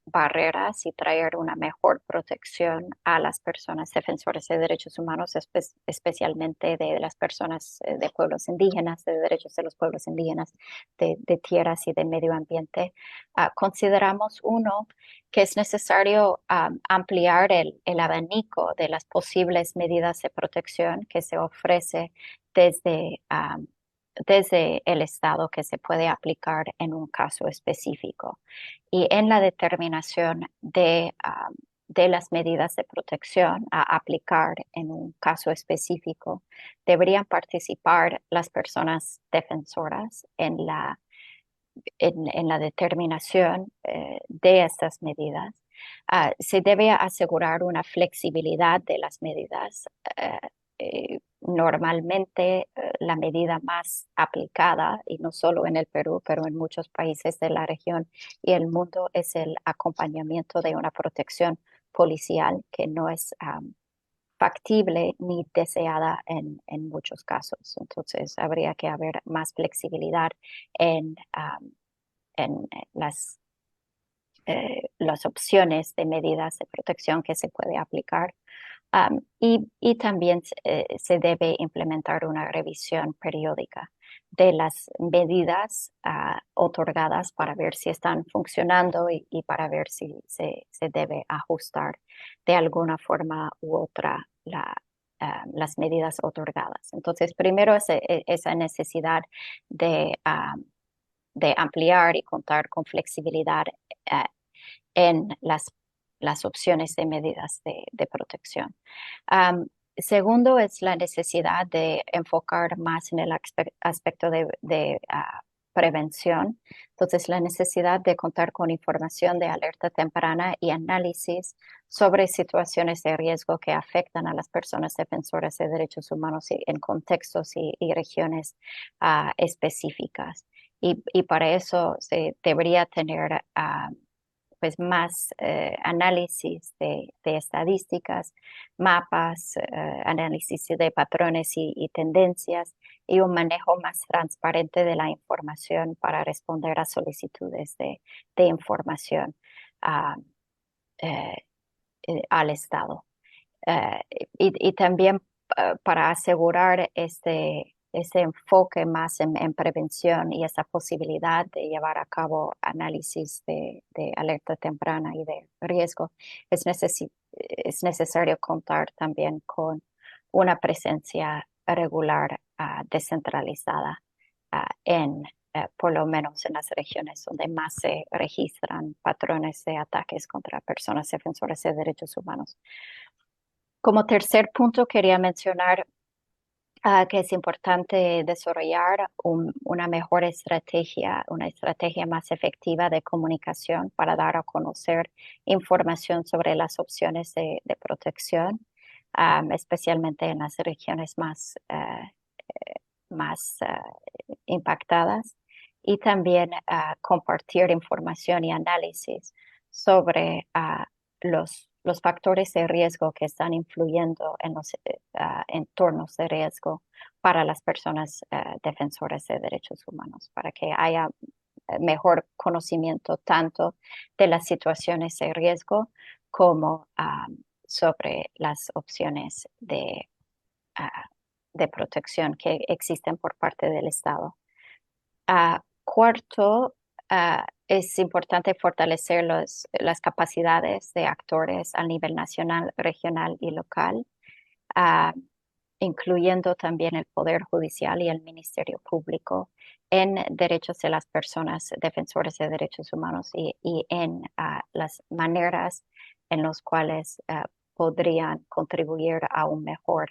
barreras y traer una mejor protección a las personas defensoras de derechos humanos, especialmente de las personas de pueblos indígenas, de derechos de los pueblos indígenas, de tierras y de medio ambiente, consideramos que es necesario ampliar el abanico de las posibles medidas de protección que se ofrece desde el Estado que se puede aplicar en un caso específico. Y en la determinación de las medidas de protección a aplicar en un caso específico, deberían participar las personas defensoras en la determinación de estas medidas. Se debe asegurar una flexibilidad de las medidas. Normalmente la medida más aplicada, y no solo en el Perú, pero en muchos países de la región y el mundo, es el acompañamiento de una protección policial que no es factible ni deseada en muchos casos. Entonces, habría que haber más flexibilidad en las opciones de medidas de protección que se puede aplicar. Y también se debe implementar una revisión periódica de las medidas otorgadas para ver si están funcionando y para ver si se debe ajustar de alguna forma u otra las medidas otorgadas. Entonces, primero esa necesidad de ampliar y contar con flexibilidad en las opciones de medidas de protección. Segundo es la necesidad de enfocar más en el aspecto de prevención. Entonces, la necesidad de contar con información de alerta temprana y análisis sobre situaciones de riesgo que afectan a las personas defensoras de derechos humanos en contextos y regiones específicas. Y para eso se debería tener pues más análisis de estadísticas, mapas, análisis de patrones y tendencias y un manejo más transparente de la información para responder a solicitudes de información al Estado. Y también para asegurar este enfoque más en prevención y esa posibilidad de llevar a cabo análisis de alerta temprana y de riesgo, es necesario contar también con una presencia regular descentralizada por lo menos en las regiones donde más se registran patrones de ataques contra personas defensoras de derechos humanos. Como tercer punto, quería mencionar que es importante desarrollar una mejor estrategia, una estrategia más efectiva de comunicación para dar a conocer información sobre las opciones de protección, especialmente en las regiones más impactadas, y también compartir información y análisis sobre los factores de riesgo que están influyendo en los entornos de riesgo para las personas defensoras de derechos humanos, para que haya mejor conocimiento tanto de las situaciones de riesgo como sobre las opciones de protección que existen por parte del Estado. Cuarto, es importante fortalecer las capacidades de actores a nivel nacional, regional y local, incluyendo también el Poder Judicial y el Ministerio Público en derechos de las personas defensoras de derechos humanos y en las maneras en las cuales podrían contribuir a una mejor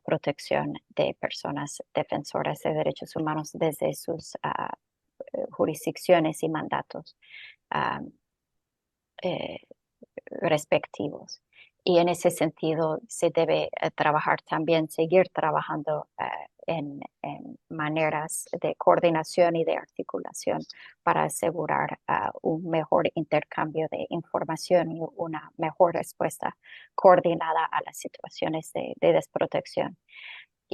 protección de personas defensoras de derechos humanos desde sus jurisdicciones y mandatos respectivos. Y en ese sentido se debe trabajar también, seguir trabajando en maneras de coordinación y de articulación para asegurar un mejor intercambio de información y una mejor respuesta coordinada a las situaciones de desprotección.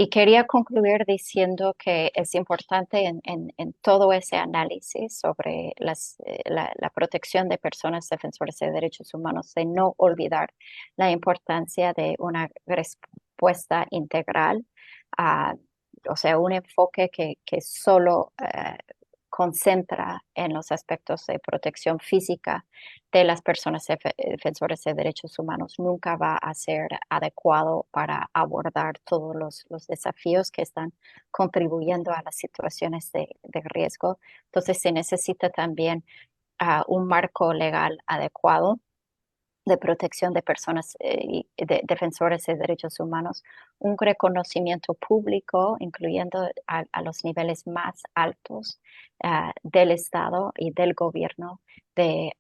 Y quería concluir diciendo que es importante en todo ese análisis sobre la protección de personas defensoras de derechos humanos, de no olvidar la importancia de una respuesta integral, o sea, un enfoque que solo concentra en los aspectos de protección física de las personas defensoras de derechos humanos nunca va a ser adecuado para abordar todos los desafíos que están contribuyendo a las situaciones de riesgo. Entonces se necesita también un marco legal adecuado de protección de personas defensores de derechos humanos, un reconocimiento público, incluyendo a los niveles más altos del Estado y del gobierno, de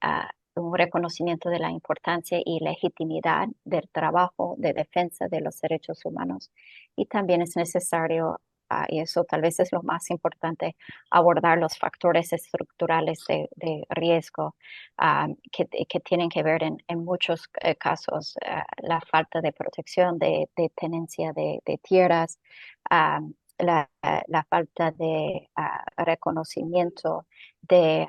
un reconocimiento de la importancia y legitimidad del trabajo de defensa de los derechos humanos. Y también es necesario, y eso tal vez es lo más importante, abordar los factores estructurales de riesgo que tienen que ver en muchos casos la falta de protección de tenencia de tierras, la falta de reconocimiento de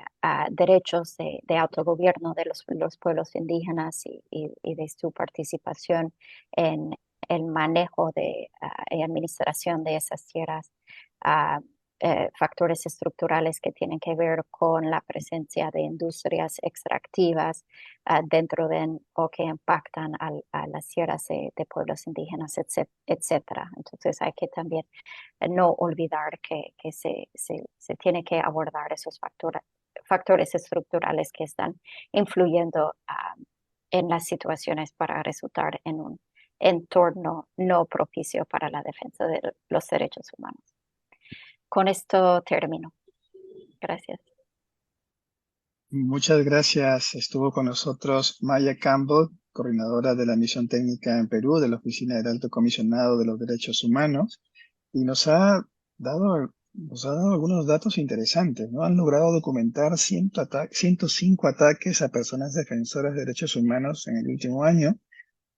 derechos de autogobierno de los pueblos indígenas y de su participación en el manejo y administración de esas tierras, factores estructurales que tienen que ver con la presencia de industrias extractivas dentro o que impactan a las tierras de pueblos indígenas, etcétera. Entonces hay que también no olvidar que se tiene que abordar esos factores estructurales que están influyendo en las situaciones para resultar en un entorno no propicio para la defensa de los derechos humanos. Con esto termino. Gracias. Muchas gracias. Estuvo con nosotros Maya Campbell, coordinadora de la misión técnica en Perú de la Oficina del Alto Comisionado de los Derechos Humanos, y nos ha dado algunos datos interesantes, ¿no? Han logrado documentar 105 ataques a personas defensoras de derechos humanos en el último año,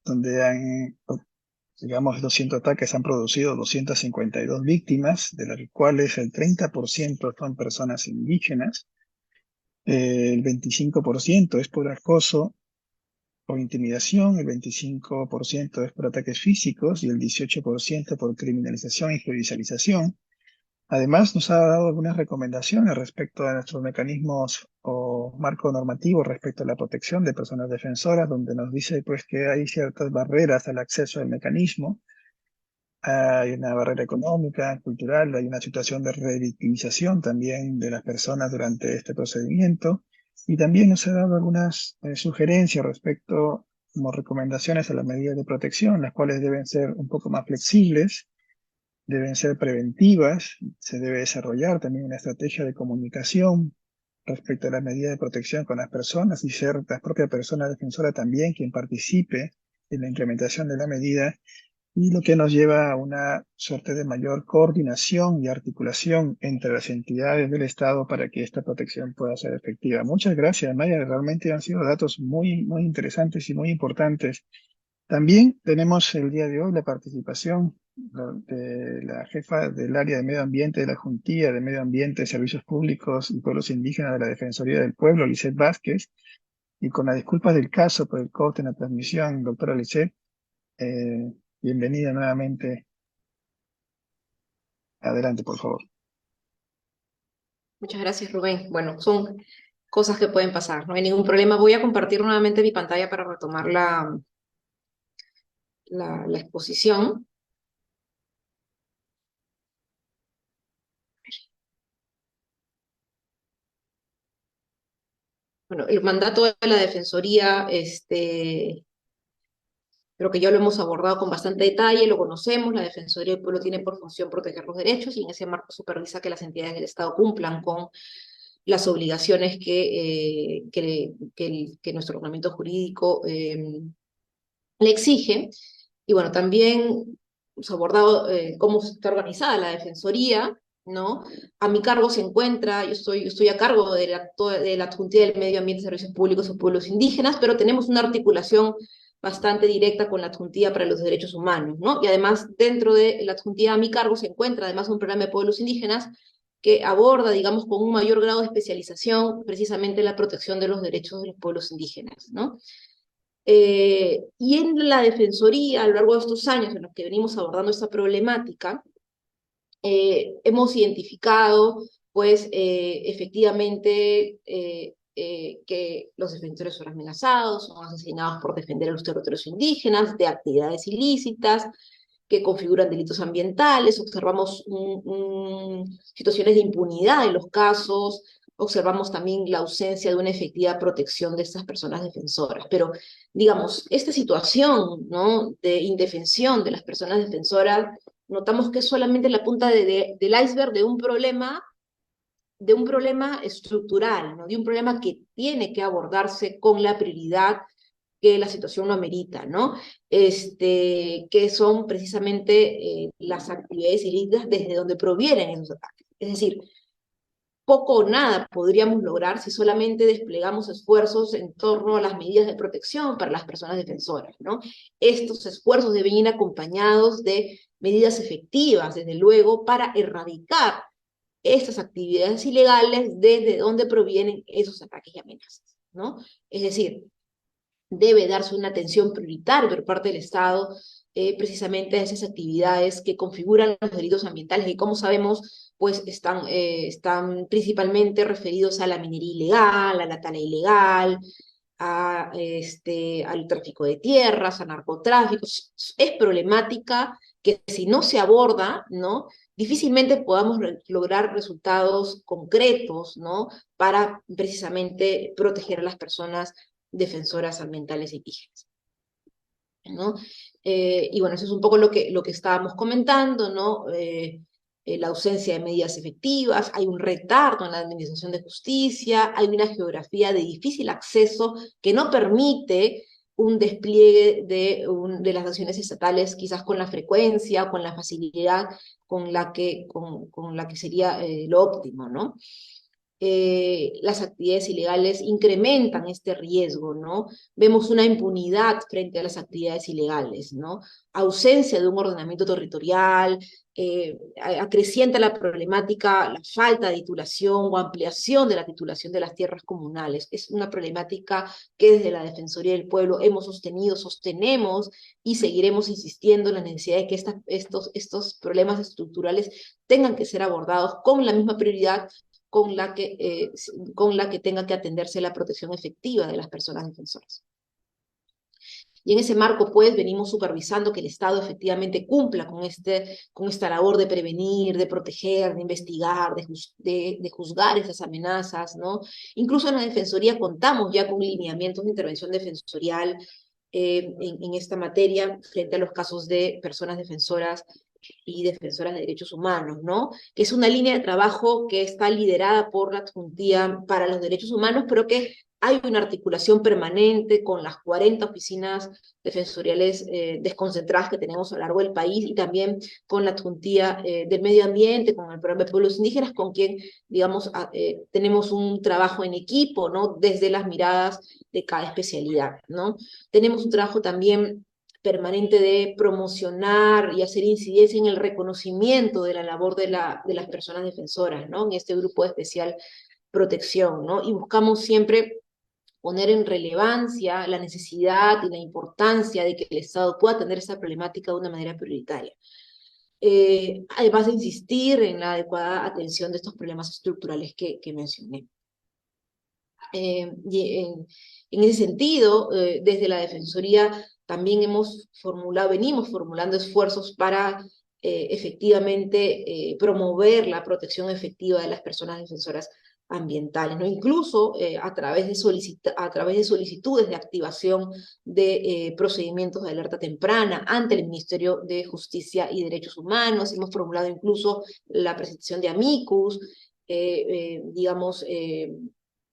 donde los 100 ataques han producido 252 víctimas, de las cuales el 30% son personas indígenas, el 25% es por acoso o intimidación, el 25% es por ataques físicos y el 18% por criminalización y judicialización. Además, nos ha dado algunas recomendaciones respecto a nuestros mecanismos o marco normativo respecto a la protección de personas defensoras, donde nos dice pues que hay ciertas barreras al acceso al mecanismo. Hay una barrera económica, cultural, hay una situación de revictimización también de las personas durante este procedimiento. Y también nos ha dado algunas sugerencias respecto como recomendaciones a las medidas de protección, las cuales deben ser un poco más flexibles, deben ser preventivas, se debe desarrollar también una estrategia de comunicación respecto a las medidas de protección con las personas y ser la propia persona defensora también quien participe en la implementación de la medida. y lo que nos lleva a una suerte de mayor coordinación y articulación entre las entidades del Estado para que esta protección pueda ser efectiva. Muchas gracias, Maya. Realmente han sido datos muy interesantes y muy importantes. También tenemos el día de hoy la participación de la jefa del área de medio ambiente de la Juntilla de Medio Ambiente, Servicios Públicos y Pueblos Indígenas de la Defensoría del Pueblo, Lisset Vázquez, y con las disculpas del caso por el corte en la transmisión, doctora Lisset, bienvenida nuevamente. Adelante, por favor. Muchas gracias, Rubén. Bueno, son cosas que pueden pasar, no hay ningún problema. Voy a compartir nuevamente mi pantalla para retomar la exposición. Bueno, el mandato de la Defensoría, creo que ya lo hemos abordado con bastante detalle, lo conocemos. La Defensoría del Pueblo tiene por función proteger los derechos y en ese marco supervisa que las entidades del Estado cumplan con las obligaciones que nuestro ordenamiento jurídico le exige. Y bueno, también hemos abordado cómo está organizada la Defensoría, ¿no? A mi cargo se encuentra, yo estoy a cargo de la Adjuntía del Medio Ambiente, Servicios Públicos y Pueblos Indígenas, pero tenemos una articulación bastante directa con la Adjuntía para los Derechos Humanos, ¿no? Y además, dentro de la Adjuntía a mi cargo se encuentra además un programa de pueblos indígenas que aborda, digamos, con un mayor grado de especialización precisamente la protección de los derechos de los pueblos indígenas, ¿no? Y en la Defensoría, a lo largo de estos años en los que venimos abordando esta problemática, hemos identificado, pues, efectivamente, que los defensores son amenazados, son asesinados por defender a los territorios indígenas, de actividades ilícitas, que configuran delitos ambientales, observamos situaciones de impunidad en los casos, observamos también la ausencia de una efectiva protección de estas personas defensoras. Pero, digamos, esta situación, ¿no?, de indefensión de las personas defensoras, notamos que es solamente la punta del iceberg de un problema estructural, ¿no?, de un problema que tiene que abordarse con la prioridad que la situación lo amerita, ¿no? Que son precisamente las actividades ilícitas desde donde provienen esos ataques. Es decir, poco o nada podríamos lograr si solamente desplegamos esfuerzos en torno a las medidas de protección para las personas defensoras, ¿no? Estos esfuerzos deben ir acompañados de medidas efectivas, desde luego, para erradicar estas actividades ilegales desde donde provienen esos ataques y amenazas, ¿no? Es decir, debe darse una atención prioritaria por parte del Estado precisamente a esas actividades que configuran los delitos ambientales y, como sabemos, pues están principalmente referidos a la minería ilegal, a la tala ilegal, al tráfico de tierras, a narcotráfico. Es problemática que, si no se aborda, ¿no?, difícilmente podamos lograr resultados concretos, ¿no?, para precisamente proteger a las personas defensoras ambientales indígenas, ¿no? Y bueno, eso es un poco lo que estábamos comentando, ¿no? La ausencia de medidas efectivas, hay un retardo en la administración de justicia, hay una geografía de difícil acceso que no permite un despliegue de las acciones estatales quizás con la frecuencia o con la facilidad con la que sería lo óptimo, ¿no? Las actividades ilegales incrementan este riesgo, ¿no? Vemos una impunidad frente a las actividades ilegales, ¿no? Ausencia de un ordenamiento territorial, acrecienta la problemática, la falta de titulación o ampliación de la titulación de las tierras comunales. Es una problemática que desde la Defensoría del Pueblo hemos sostenido, sostenemos y seguiremos insistiendo en la necesidad de que estos problemas estructurales tengan que ser abordados con la misma prioridad con la que tenga que atenderse la protección efectiva de las personas defensoras. Y en ese marco, pues, venimos supervisando que el Estado efectivamente cumpla con esta labor de prevenir, de proteger, de investigar, de juzgar esas amenazas, ¿no? Incluso en la Defensoría contamos ya con lineamientos de intervención defensorial en esta materia frente a los casos de personas defensoras y defensoras de derechos humanos, ¿no? Que es una línea de trabajo que está liderada por la Adjuntía para los Derechos Humanos, pero que hay una articulación permanente con las 40 oficinas defensoriales desconcentradas que tenemos a lo largo del país y también con la Adjuntía del Medio Ambiente, con el Programa de Pueblos Indígenas, con quien, digamos, tenemos un trabajo en equipo, ¿no? Desde las miradas de cada especialidad, ¿no? Tenemos un trabajo también permanente de promocionar y hacer incidencia en el reconocimiento de la labor de las personas defensoras, ¿no? En este grupo de especial protección, ¿no? Y buscamos siempre poner en relevancia la necesidad y la importancia de que el Estado pueda atender esa problemática de una manera prioritaria. Además de insistir en la adecuada atención de estos problemas estructurales que mencioné. En ese sentido, desde la Defensoría también venimos formulando esfuerzos para efectivamente promover la protección efectiva de las personas defensoras ambientales, ¿no? Incluso a través de solicitudes de activación de procedimientos de alerta temprana ante el Ministerio de Justicia y Derechos Humanos. Hemos formulado incluso la presentación de amicus, digamos,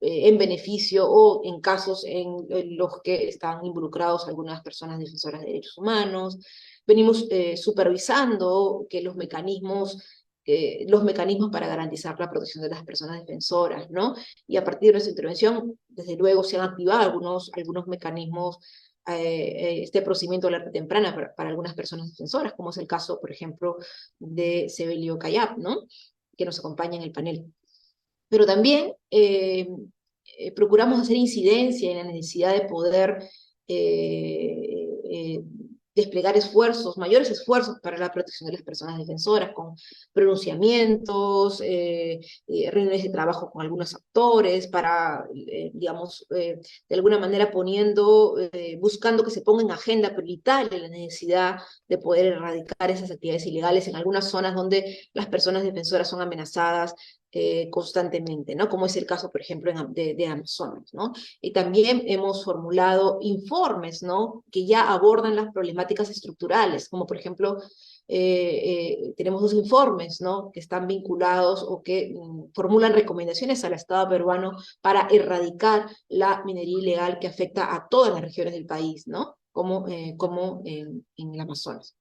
en beneficio o en casos en los que están involucrados algunas personas defensoras de derechos humanos. Venimos supervisando que los mecanismos para garantizar la protección de las personas defensoras, ¿no? Y a partir de nuestra intervención, desde luego se han activado algunos mecanismos, este procedimiento de alerta temprana para algunas personas defensoras, como es el caso, por ejemplo, de Sebelio Cayap, ¿no? Que nos acompaña en el panel. Pero también procuramos hacer incidencia en la necesidad de poder desplegar mayores esfuerzos para la protección de las personas defensoras, con pronunciamientos, reuniones de trabajo con algunos actores, para, digamos, de alguna manera buscando que se ponga en agenda prioritaria la necesidad de poder erradicar esas actividades ilegales en algunas zonas donde las personas defensoras son amenazadas constantemente, ¿no? Como es el caso, por ejemplo, de Amazonas, ¿no? Y también hemos formulado informes, ¿no? Que ya abordan las problemáticas estructurales, como por ejemplo, tenemos 2 informes, ¿no? Que están vinculados o que formulan recomendaciones al Estado peruano para erradicar la minería ilegal que afecta a todas las regiones del país, ¿no? Como en el Amazonas.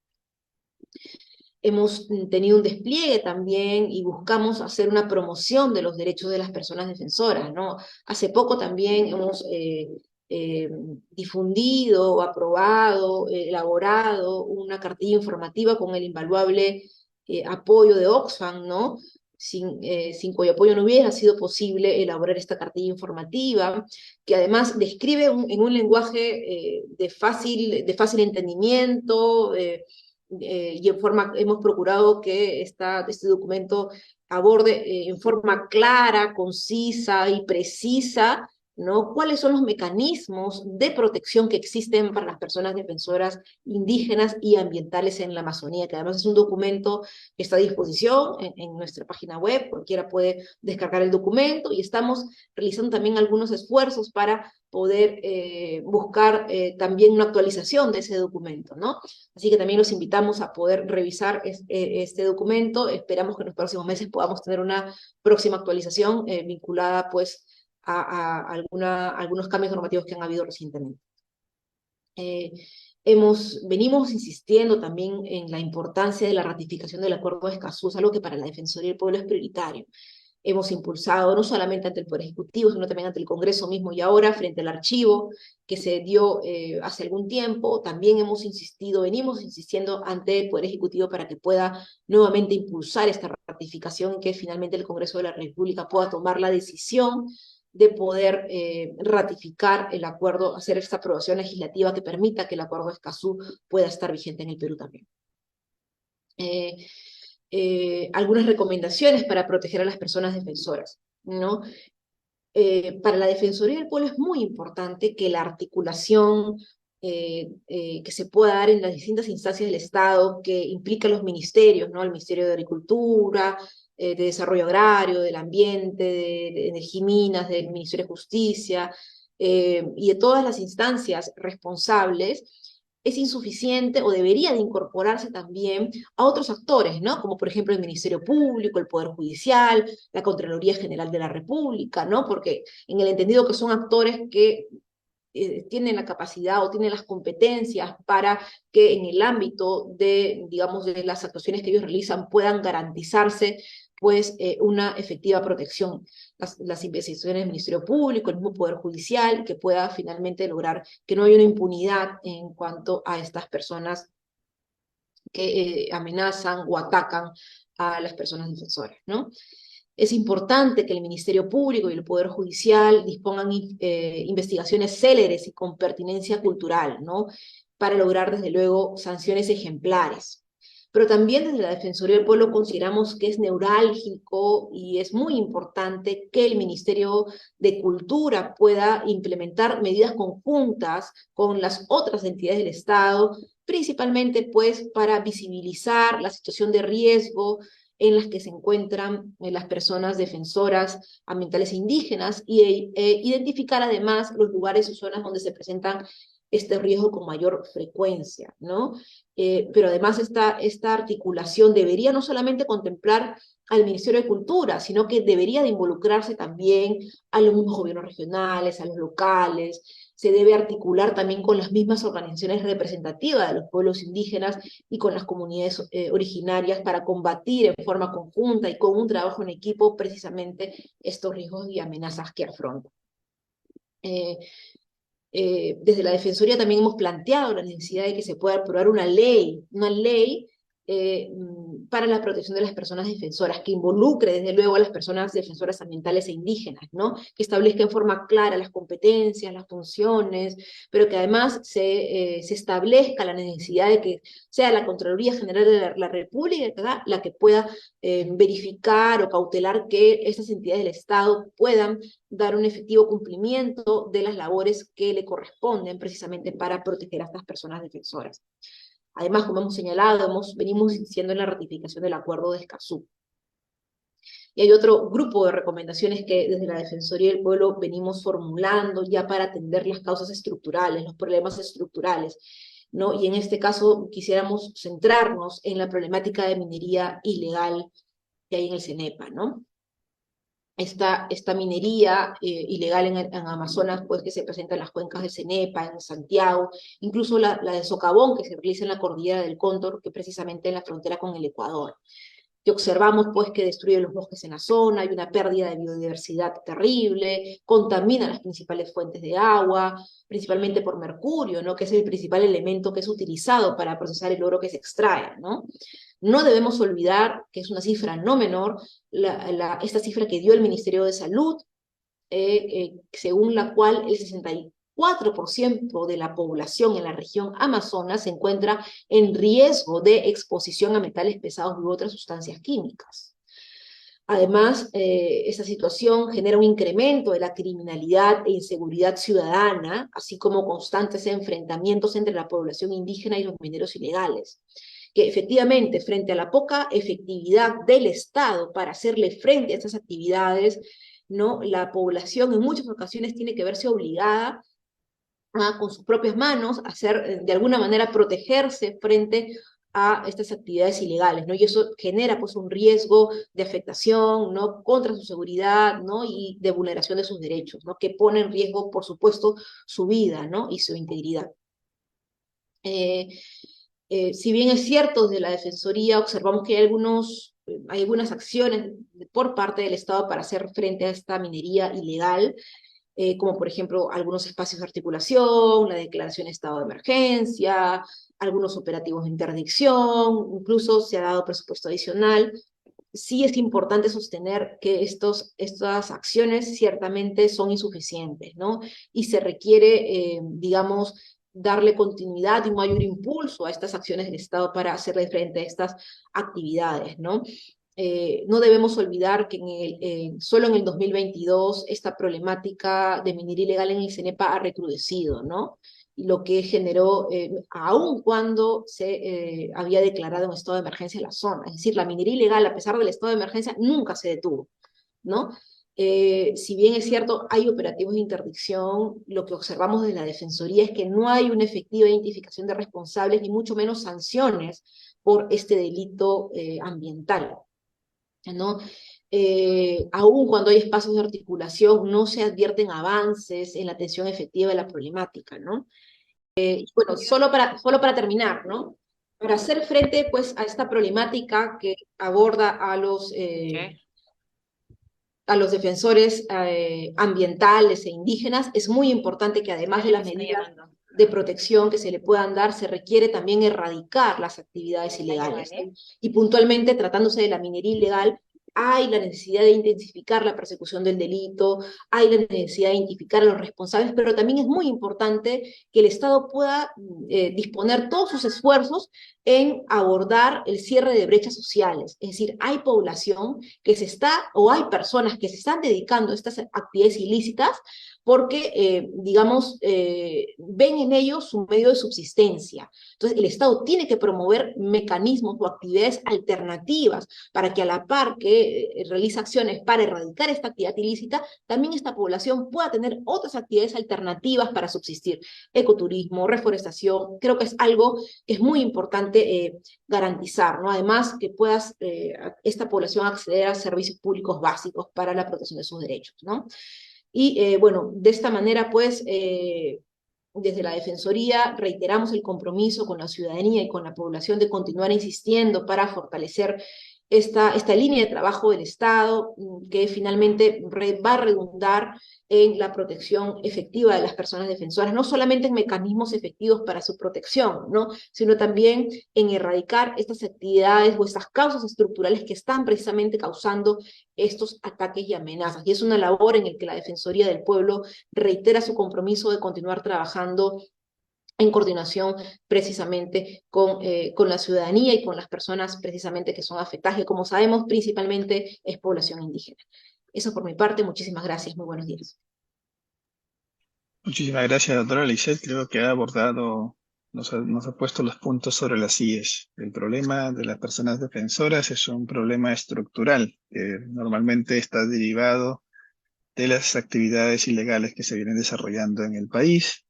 Hemos tenido un despliegue también y buscamos hacer una promoción de los derechos de las personas defensoras, ¿no? Hace poco también hemos difundido, aprobado, elaborado una cartilla informativa con el invaluable apoyo de Oxfam, ¿no? Sin cuyo apoyo no hubiera sido posible elaborar esta cartilla informativa, que además describe en un lenguaje de fácil entendimiento, y hemos procurado que este documento aborde en forma clara, concisa y precisa, ¿no? ¿Cuáles son los mecanismos de protección que existen para las personas defensoras indígenas y ambientales en la Amazonía? Que además es un documento que está a disposición en nuestra página web, cualquiera puede descargar el documento, y estamos realizando también algunos esfuerzos para poder buscar también una actualización de ese documento, ¿no? Así que también los invitamos a poder revisar este documento. Esperamos que en los próximos meses podamos tener una próxima actualización vinculada, pues, a algunos cambios normativos que han habido recientemente. Venimos insistiendo también en la importancia de la ratificación del Acuerdo de Escazú, algo que para la Defensoría del Pueblo es prioritario. Hemos impulsado no solamente ante el Poder Ejecutivo, sino también ante el Congreso mismo, y ahora frente al archivo que se dio hace algún tiempo. También venimos insistiendo ante el Poder Ejecutivo para que pueda nuevamente impulsar esta ratificación y que finalmente el Congreso de la República pueda tomar la decisión de poder ratificar el acuerdo, hacer esta aprobación legislativa que permita que el Acuerdo de Escazú pueda estar vigente en el Perú también. Algunas recomendaciones para proteger a las personas defensoras, ¿no? Para la Defensoría del Pueblo es muy importante que la articulación que se pueda dar en las distintas instancias del Estado, que implica los ministerios, ¿no? El Ministerio de Agricultura, de Desarrollo Agrario, del Ambiente, de Energía y Minas, del Ministerio de Justicia, y de todas las instancias responsables, es insuficiente o debería de incorporarse también a otros actores, ¿no? Como por ejemplo el Ministerio Público, el Poder Judicial, la Contraloría General de la República, ¿no? Porque en el entendido que son actores que tienen la capacidad o tienen las competencias para que en el ámbito de, digamos, de las actuaciones que ellos realizan puedan garantizarse pues una efectiva protección. Las investigaciones del Ministerio Público, el mismo Poder Judicial, que pueda finalmente lograr que no haya una impunidad en cuanto a estas personas que amenazan o atacan a las personas defensoras, ¿no? Es importante que el Ministerio Público y el Poder Judicial dispongan investigaciones céleres y con pertinencia cultural, ¿no? Para lograr, desde luego, sanciones ejemplares. Pero también desde la Defensoría del Pueblo consideramos que es neurálgico y es muy importante que el Ministerio de Cultura pueda implementar medidas conjuntas con las otras entidades del Estado, principalmente pues para visibilizar la situación de riesgo en las que se encuentran las personas defensoras ambientales e indígenas y identificar además los lugares o zonas donde se presentan este riesgo con mayor frecuencia, ¿no? Pero además esta articulación debería no solamente contemplar al Ministerio de Cultura, sino que debería de involucrarse también a los mismos gobiernos regionales, a los locales, se debe articular también con las mismas organizaciones representativas de los pueblos indígenas y con las comunidades originarias para combatir en forma conjunta y con un trabajo en equipo precisamente estos riesgos y amenazas que afrontan. Desde la Defensoría también hemos planteado la necesidad de que se pueda aprobar una ley para la protección de las personas defensoras, que involucre desde luego a las personas defensoras ambientales e indígenas, ¿no? Que establezca en forma clara las competencias, las funciones, pero que además se establezca la necesidad de que sea la Contraloría General de la República la que pueda verificar o cautelar que estas entidades del Estado puedan dar un efectivo cumplimiento de las labores que le corresponden precisamente para proteger a estas personas defensoras. Además, como hemos señalado, venimos insistiendo en la ratificación del Acuerdo de Escazú. Y hay otro grupo de recomendaciones que desde la Defensoría del Pueblo venimos formulando ya para atender las causas estructurales, los problemas estructurales, ¿no? Y en este caso quisiéramos centrarnos en la problemática de minería ilegal que hay en el CENEPA, ¿no? Esta minería ilegal en Amazonas, pues que se presenta en las cuencas del Cenepa, en Santiago, incluso la de socavón que se realiza en la cordillera del Cóndor, que precisamente en la frontera con el Ecuador. Que observamos pues que destruye los bosques en la zona, hay una pérdida de biodiversidad terrible, contamina las principales fuentes de agua, principalmente por mercurio, ¿no? Que es el principal elemento que es utilizado para procesar el oro que se extrae, ¿no? No debemos olvidar que es una cifra no menor, esta cifra que dio el Ministerio de Salud, según la cual el 64% de la población en la región Amazonas se encuentra en riesgo de exposición a metales pesados u otras sustancias químicas. Además, esta situación genera un incremento de la criminalidad e inseguridad ciudadana, así como constantes enfrentamientos entre la población indígena y los mineros ilegales, que efectivamente, frente a la poca efectividad del Estado para hacerle frente a estas actividades, ¿no? La población en muchas ocasiones tiene que verse obligada a, con sus propias manos, a hacer, de alguna manera, protegerse frente a estas actividades ilegales, ¿no? Y eso genera, pues, un riesgo de afectación, ¿no? Contra su seguridad, ¿no? Y de vulneración de sus derechos, ¿no? Que pone en riesgo, por supuesto, su vida, ¿no? Y su integridad. Si bien es cierto, desde la Defensoría observamos que hay algunas acciones por parte del Estado para hacer frente a esta minería ilegal, como por ejemplo algunos espacios de articulación, la declaración de estado de emergencia, algunos operativos de interdicción, incluso se ha dado presupuesto adicional. Sí es importante sostener que estas acciones ciertamente son insuficientes, ¿no? Y se requiere, digamos, darle continuidad y un mayor impulso a estas acciones del Estado para hacerle frente a estas actividades, ¿no? No debemos olvidar que solo en el 2022 esta problemática de minería ilegal en el CENEPA ha recrudecido, ¿no? Y lo que generó, aun cuando se había declarado un estado de emergencia en la zona. Es decir, la minería ilegal, a pesar del estado de emergencia, nunca se detuvo, ¿no? Si bien es cierto, hay operativos de interdicción, lo que observamos de la Defensoría es que no hay una efectiva identificación de responsables, ni mucho menos sanciones por este delito ambiental, ¿no? Aun cuando hay espacios de articulación, no se advierten avances en la atención efectiva de la problemática, ¿no? Bueno, solo para terminar, ¿no? Para hacer frente, pues, a esta problemática que aborda a los defensores ambientales e indígenas, es muy importante que además de las medidas de protección que se le puedan dar, se requiere también erradicar las actividades ilegales, ¿no? Y puntualmente, tratándose de la minería ilegal, hay la necesidad de intensificar la persecución del delito, hay la necesidad de identificar a los responsables, pero también es muy importante que el Estado pueda disponer todos sus esfuerzos en abordar el cierre de brechas sociales. Es decir, hay población que se está, o hay personas que se están dedicando a estas actividades ilícitas porque, digamos, ven en ellos su medio de subsistencia. Entonces, el Estado tiene que promover mecanismos o actividades alternativas para que a la par que realiza acciones para erradicar esta actividad ilícita, también esta población pueda tener otras actividades alternativas para subsistir. Ecoturismo, reforestación, creo que es algo que es muy importante garantizar, ¿no? Además, que puedas esta población acceder a servicios públicos básicos para la protección de sus derechos, ¿no? Y bueno, de esta manera, pues, desde la Defensoría reiteramos el compromiso con la ciudadanía y con la población de continuar insistiendo para fortalecer esta línea de trabajo del Estado, que finalmente va a redundar en la protección efectiva de las personas defensoras, no solamente en mecanismos efectivos para su protección, ¿no? Sino también en erradicar estas actividades o estas causas estructurales que están precisamente causando estos ataques y amenazas. Y es una labor en la que la Defensoría del Pueblo reitera su compromiso de continuar trabajando en coordinación precisamente con la ciudadanía y con las personas precisamente que son afectadas, que como sabemos principalmente es población indígena. Eso por mi parte, muchísimas gracias, muy buenos días. Muchísimas gracias, doctora Lisset. Creo que ha abordado, nos ha puesto los puntos sobre las IES. El problema de las personas defensoras es un problema estructural que normalmente está derivado de las actividades ilegales que se vienen desarrollando en el país.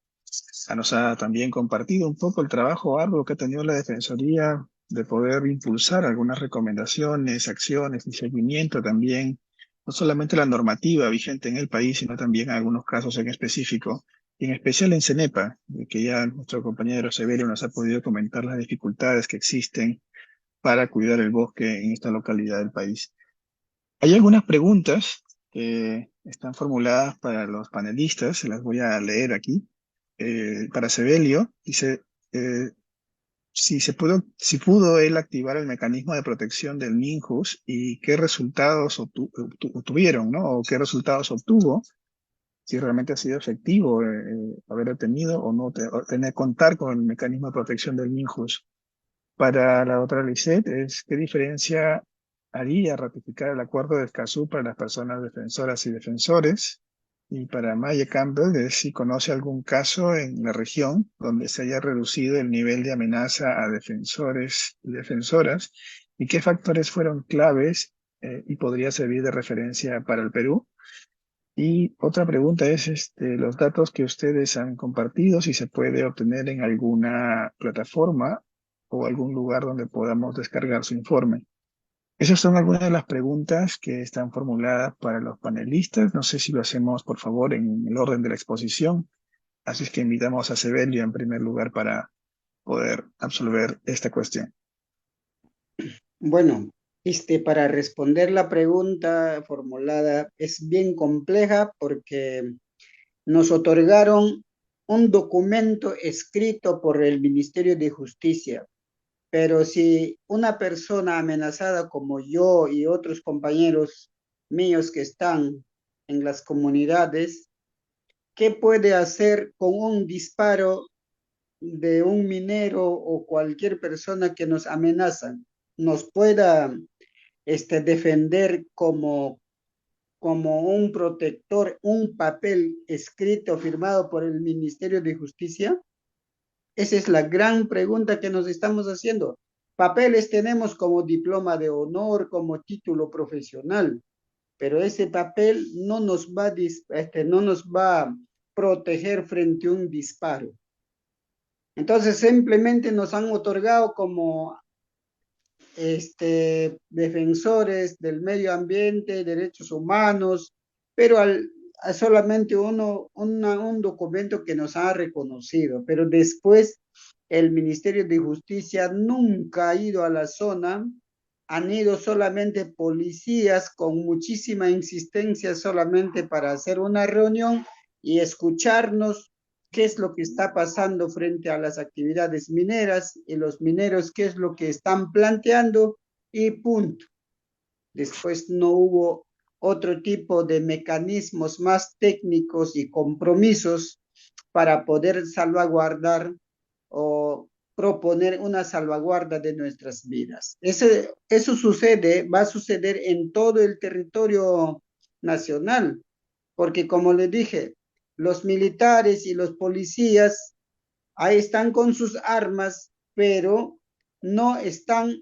Nos ha también compartido un poco el trabajo arduo que ha tenido la Defensoría de poder impulsar algunas recomendaciones, acciones y seguimiento también, no solamente la normativa vigente en el país, sino también algunos casos en específico, y en especial en CENEPA, que ya nuestro compañero Severio nos ha podido comentar las dificultades que existen para cuidar el bosque en esta localidad del país. Hay algunas preguntas que están formuladas para los panelistas, se las voy a leer aquí. Para Sebelio, dice, si pudo él activar el mecanismo de protección del MINJUS y qué resultados obtuvieron, ¿no? O qué resultados obtuvo, si realmente ha sido efectivo haber tenido o no o contar con el mecanismo de protección del MINJUS. Para la doctora Lisset, ¿qué diferencia haría ratificar el acuerdo de Escazú para las personas defensoras y defensores? Y para Maya Campbell, es si conoce algún caso en la región donde se haya reducido el nivel de amenaza a defensores y defensoras, y qué factores fueron claves y podría servir de referencia para el Perú. Y otra pregunta es los datos que ustedes han compartido, si se puede obtener en alguna plataforma o algún lugar donde podamos descargar su informe. Esas son algunas de las preguntas que están formuladas para los panelistas. No sé si lo hacemos, por favor, en el orden de la exposición. Así es que invitamos a Sebelio en primer lugar para poder absolver esta cuestión. Bueno, para responder la pregunta formulada es bien compleja porque nos otorgaron un documento escrito por el Ministerio de Justicia. Pero si una persona amenazada como yo y otros compañeros míos que están en las comunidades, ¿qué puede hacer con un disparo de un minero o cualquier persona que nos amenaza? ¿Nos pueda defender como un protector, un papel escrito, firmado por el Ministerio de Justicia? Esa es la gran pregunta que nos estamos haciendo. Papeles tenemos como diploma de honor, como título profesional, pero ese papel no nos va a proteger frente a un disparo. Entonces simplemente nos han otorgado como defensores del medio ambiente, derechos humanos, pero a solamente un documento que nos ha reconocido, pero después el Ministerio de Justicia nunca ha ido a la zona, han ido solamente policías con muchísima insistencia solamente para hacer una reunión y escucharnos qué es lo que está pasando frente a las actividades mineras y los mineros, qué es lo que están planteando y punto. Después no hubo otro tipo de mecanismos más técnicos y compromisos para poder salvaguardar o proponer una salvaguarda de nuestras vidas. Eso va a suceder en todo el territorio nacional, porque como les dije, los militares y los policías ahí están con sus armas, pero no están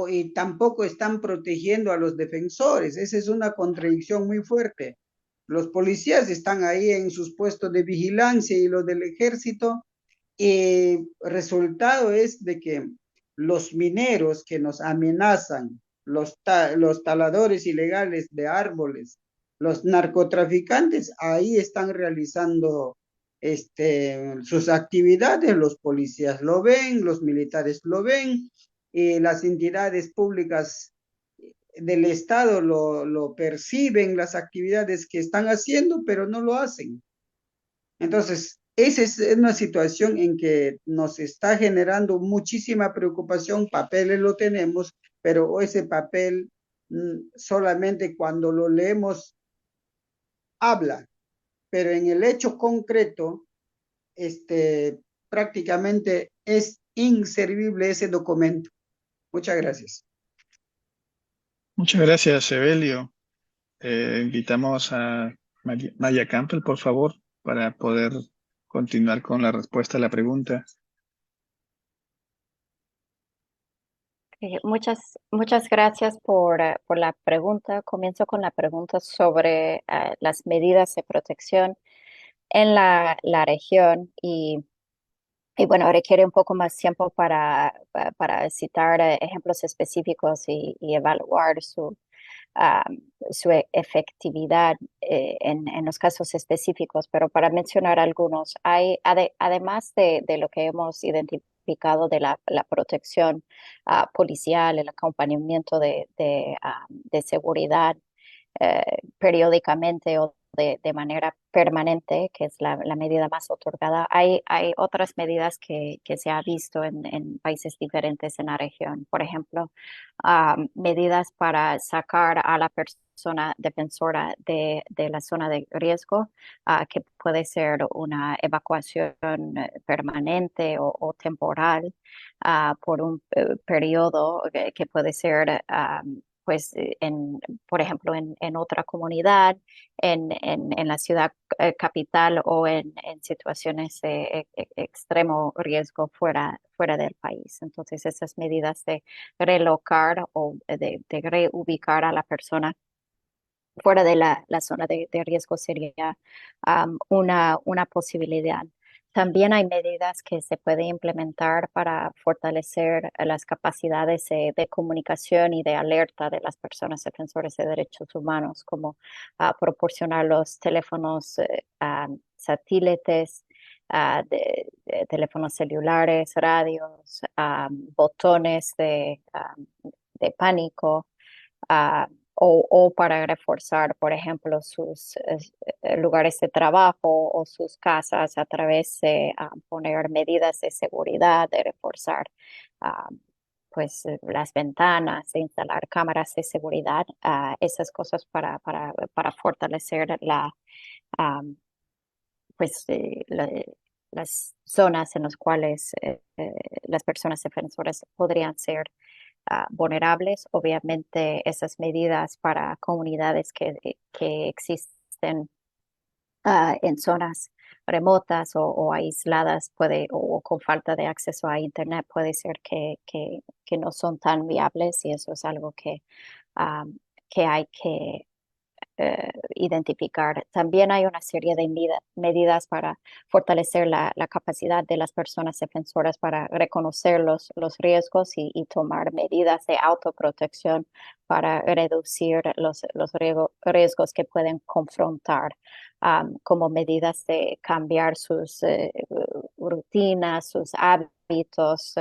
y tampoco están protegiendo a los defensores. Esa es una contradicción muy fuerte. Los policías están ahí en sus puestos de vigilancia y los del ejército, y resultado es de que los mineros que nos amenazan, los taladores ilegales de árboles, los narcotraficantes, ahí están realizando sus actividades, los policías lo ven, los militares lo ven, y las entidades públicas del Estado lo perciben, las actividades que están haciendo, pero no lo hacen. Entonces, esa es una situación en que nos está generando muchísima preocupación. Papeles lo tenemos, pero ese papel solamente cuando lo leemos habla, pero en el hecho concreto, prácticamente es inservible ese documento. Muchas gracias. Muchas gracias, Evelio. Invitamos a Maya Campbell, por favor, para poder continuar con la respuesta a la pregunta. Muchas gracias por la pregunta. Comienzo con la pregunta sobre las medidas de protección en la región y bueno, requiere un poco más tiempo para citar ejemplos específicos y evaluar su efectividad en los casos específicos, pero para mencionar algunos, además de lo que hemos identificado de la protección policial, el acompañamiento de seguridad periódicamente o de manera permanente, que es la medida más otorgada. Hay otras medidas que se ha visto en países diferentes en la región. Por ejemplo, medidas para sacar a la persona defensora de la zona de riesgo, que puede ser una evacuación permanente o temporal por un periodo que puede ser pues, por ejemplo, en otra comunidad, en la ciudad capital o en situaciones de extremo riesgo fuera del país. Entonces, esas medidas de relocar o de reubicar a la persona fuera de la zona de riesgo sería una posibilidad. También hay medidas que se pueden implementar para fortalecer las capacidades de comunicación y de alerta de las personas defensoras de derechos humanos, como proporcionar los teléfonos satélites, de teléfonos celulares, radios, botones de pánico. O para reforzar, por ejemplo, sus lugares de trabajo o sus casas a través de poner medidas de seguridad, de reforzar pues las ventanas, de instalar cámaras de seguridad, esas cosas para fortalecer pues, las zonas en las cuales las personas defensoras podrían ser vulnerables. Obviamente, esas medidas para comunidades que existen en zonas remotas o aisladas o con falta de acceso a Internet puede ser que no son tan viables, y eso es algo que que hay que identificar. También hay una serie de medidas para fortalecer la capacidad de las personas defensoras para reconocer los riesgos y tomar medidas de autoprotección para reducir los riesgos que pueden confrontar, como medidas de cambiar sus rutinas, sus hábitos,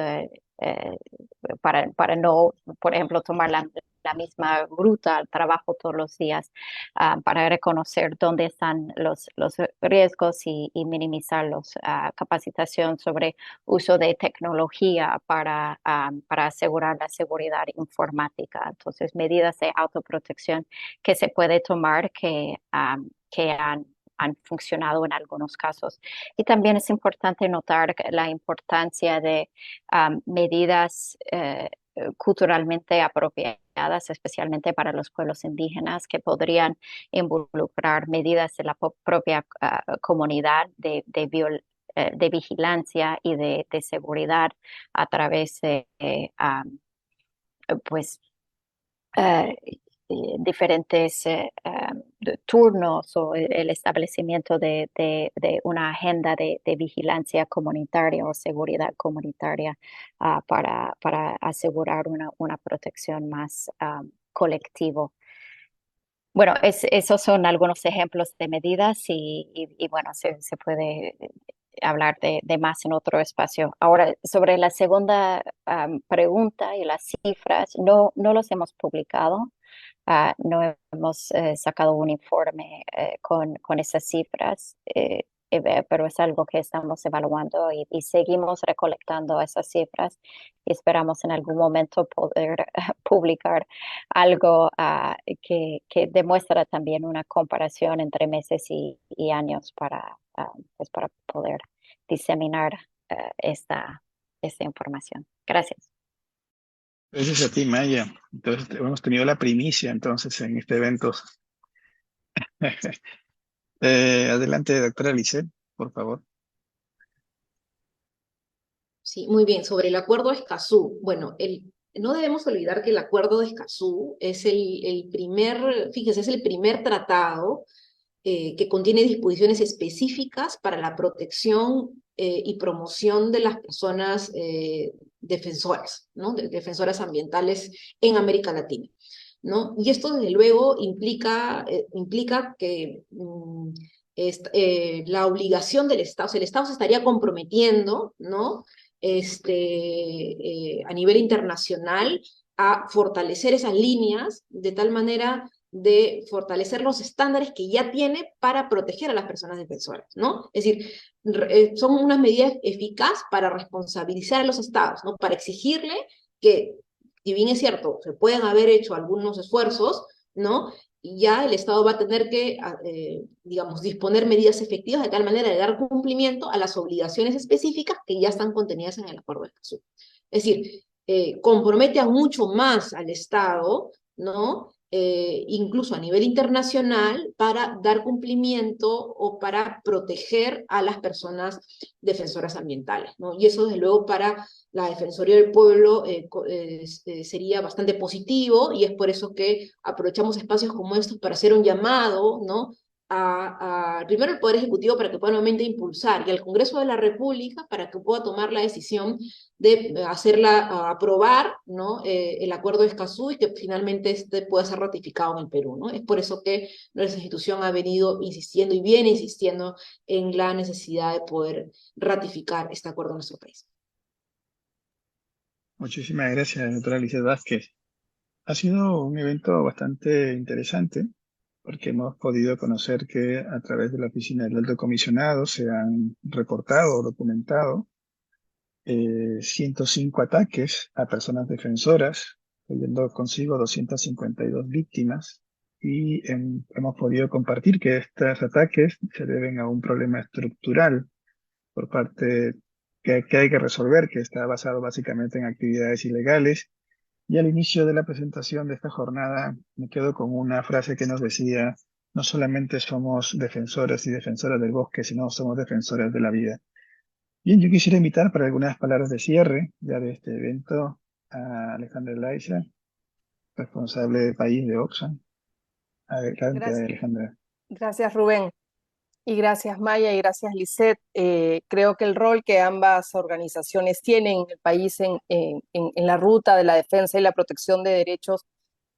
para no, por ejemplo, tomar la misma ruta al trabajo todos los días, para reconocer dónde están los riesgos y minimizarlos. Capacitación sobre uso de tecnología para asegurar la seguridad informática. Entonces, medidas de autoprotección que se puede tomar que han funcionado en algunos casos. Y también es importante notar la importancia de medidas culturalmente apropiadas, especialmente para los pueblos indígenas, que podrían involucrar medidas de la propia comunidad de vigilancia y de seguridad a través de pues eh, diferentes turnos o el establecimiento de una agenda de vigilancia comunitaria o seguridad comunitaria, para asegurar una protección más colectivo. Bueno, esos son algunos ejemplos de medidas y bueno, se puede hablar de más en otro espacio. Ahora, sobre la segunda pregunta y las cifras, no los hemos publicado. No hemos sacado un informe con esas cifras, pero es algo que estamos evaluando y seguimos recolectando esas cifras y esperamos en algún momento poder publicar algo que demuestra también una comparación entre meses y años pues para poder diseminar esta información. Gracias. Gracias a ti, Maya. Entonces, hemos tenido la primicia entonces en este evento. Adelante, doctora Lisset, por favor. Sí, muy bien. Sobre el acuerdo de Escazú, bueno, no debemos olvidar que el acuerdo de Escazú es el primer, fíjese, es el primer tratado que contiene disposiciones específicas para la protección y promoción de las personas defensoras, ¿no? Defensoras ambientales en América Latina, ¿no? Y esto, desde luego, implica que la obligación del Estado, o sea, el Estado se estaría comprometiendo, ¿no? A nivel internacional a fortalecer esas líneas de tal manera de fortalecer los estándares que ya tiene para proteger a las personas defensoras, ¿no? Es decir, son unas medidas eficaces para responsabilizar a los estados, ¿no? Para exigirle que, si bien es cierto, se pueden haber hecho algunos esfuerzos, ¿no? Y ya el Estado va a tener que, digamos, disponer medidas efectivas de tal manera de dar cumplimiento a las obligaciones específicas que ya están contenidas en el Acuerdo de Escazú. Es decir, compromete a mucho más al Estado, ¿no? Incluso a nivel internacional, para dar cumplimiento o para proteger a las personas defensoras ambientales, ¿no? Y eso, desde luego, para la Defensoría del Pueblo sería bastante positivo, y es por eso que aprovechamos espacios como estos para hacer un llamado, ¿no? Primero al Poder Ejecutivo para que pueda nuevamente impulsar, y al Congreso de la República para que pueda tomar la decisión de aprobar, ¿no? El Acuerdo de Escazú, y que finalmente pueda ser ratificado en el Perú, ¿no? Es por eso que nuestra institución ha venido insistiendo y viene insistiendo en la necesidad de poder ratificar este acuerdo en nuestro país. Muchísimas gracias, doctora Lisset Vázquez. Ha sido un evento bastante interesante porque hemos podido conocer que a través de la Oficina del Alto Comisionado se han reportado o documentado 105 ataques a personas defensoras, trayendo consigo 252 víctimas, y hemos podido compartir que estos ataques se deben a un problema estructural por parte que hay que resolver, que está basado básicamente en actividades ilegales. Y al inicio de la presentación de esta jornada me quedo con una frase que nos decía: no solamente somos defensores y defensoras del bosque, sino somos defensores de la vida. Bien, yo quisiera invitar para algunas palabras de cierre ya de este evento a Alejandra Laiza responsable de país de Oxfam. Adelante, Gracias, Alejandra. gracias Rubén. Y gracias Maya y gracias Lisette. Creo que el rol que ambas organizaciones tienen en el país en la ruta de la defensa y la protección de derechos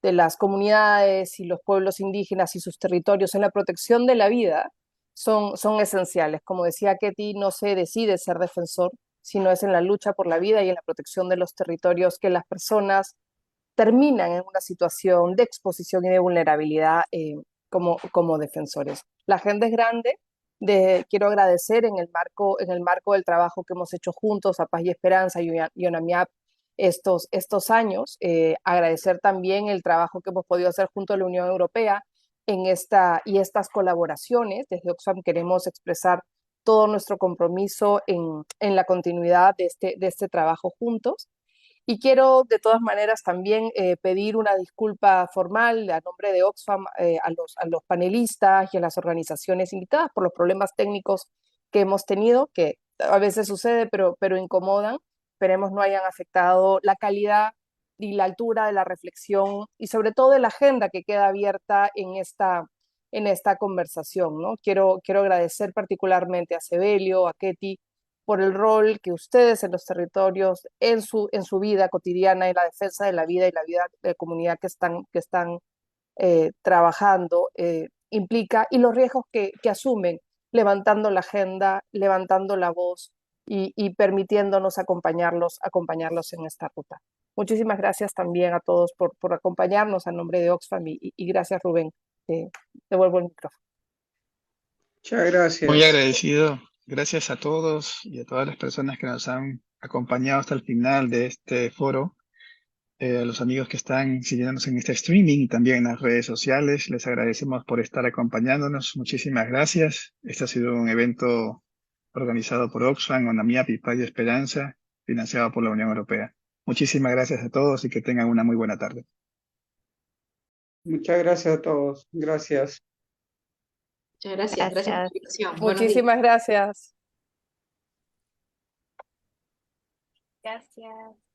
de las comunidades y los pueblos indígenas y sus territorios en la protección de la vida son esenciales. Como decía Ketty, no se decide ser defensor, sino es en la lucha por la vida y en la protección de los territorios que las personas terminan en una situación de exposición y de vulnerabilidad como defensores. La agenda es grande. Quiero agradecer en el marco del trabajo que hemos hecho juntos a Paz y Esperanza y ONAMIAP estos años, agradecer también el trabajo que hemos podido hacer junto a la Unión Europea y estas colaboraciones. Desde Oxfam queremos expresar todo nuestro compromiso en la continuidad de este trabajo juntos. Y quiero de todas maneras también pedir una disculpa formal a nombre de Oxfam a los panelistas y a las organizaciones invitadas por los problemas técnicos que hemos tenido, que a veces sucede, pero incomodan. Esperemos no hayan afectado la calidad y la altura de la reflexión y sobre todo de la agenda que queda abierta en esta conversación, ¿no? Quiero agradecer particularmente a Sebelio, a Ketty, por el rol que ustedes en los territorios, en su vida cotidiana, en la defensa de la vida y la vida de la comunidad que están trabajando, implica, y los riesgos que asumen, levantando la agenda, levantando la voz y permitiéndonos acompañarlos en esta ruta. Muchísimas gracias también a todos por acompañarnos a nombre de Oxfam y gracias Rubén. Devuelvo el micrófono. Muchas gracias. Muy agradecido. Gracias a todos y a todas las personas que nos han acompañado hasta el final de este foro. A los amigos que están siguiéndonos en este streaming y también en las redes sociales, les agradecemos por estar acompañándonos. Muchísimas gracias. Este ha sido un evento organizado por Oxfam, ONAMIAP y Paz y Esperanza, financiado por la Unión Europea. Muchísimas gracias a todos y que tengan una muy buena tarde. Muchas gracias a todos. Gracias. Muchas gracias. Gracias por la Gracias. invitación. Buenos días. Muchísimas gracias. Gracias.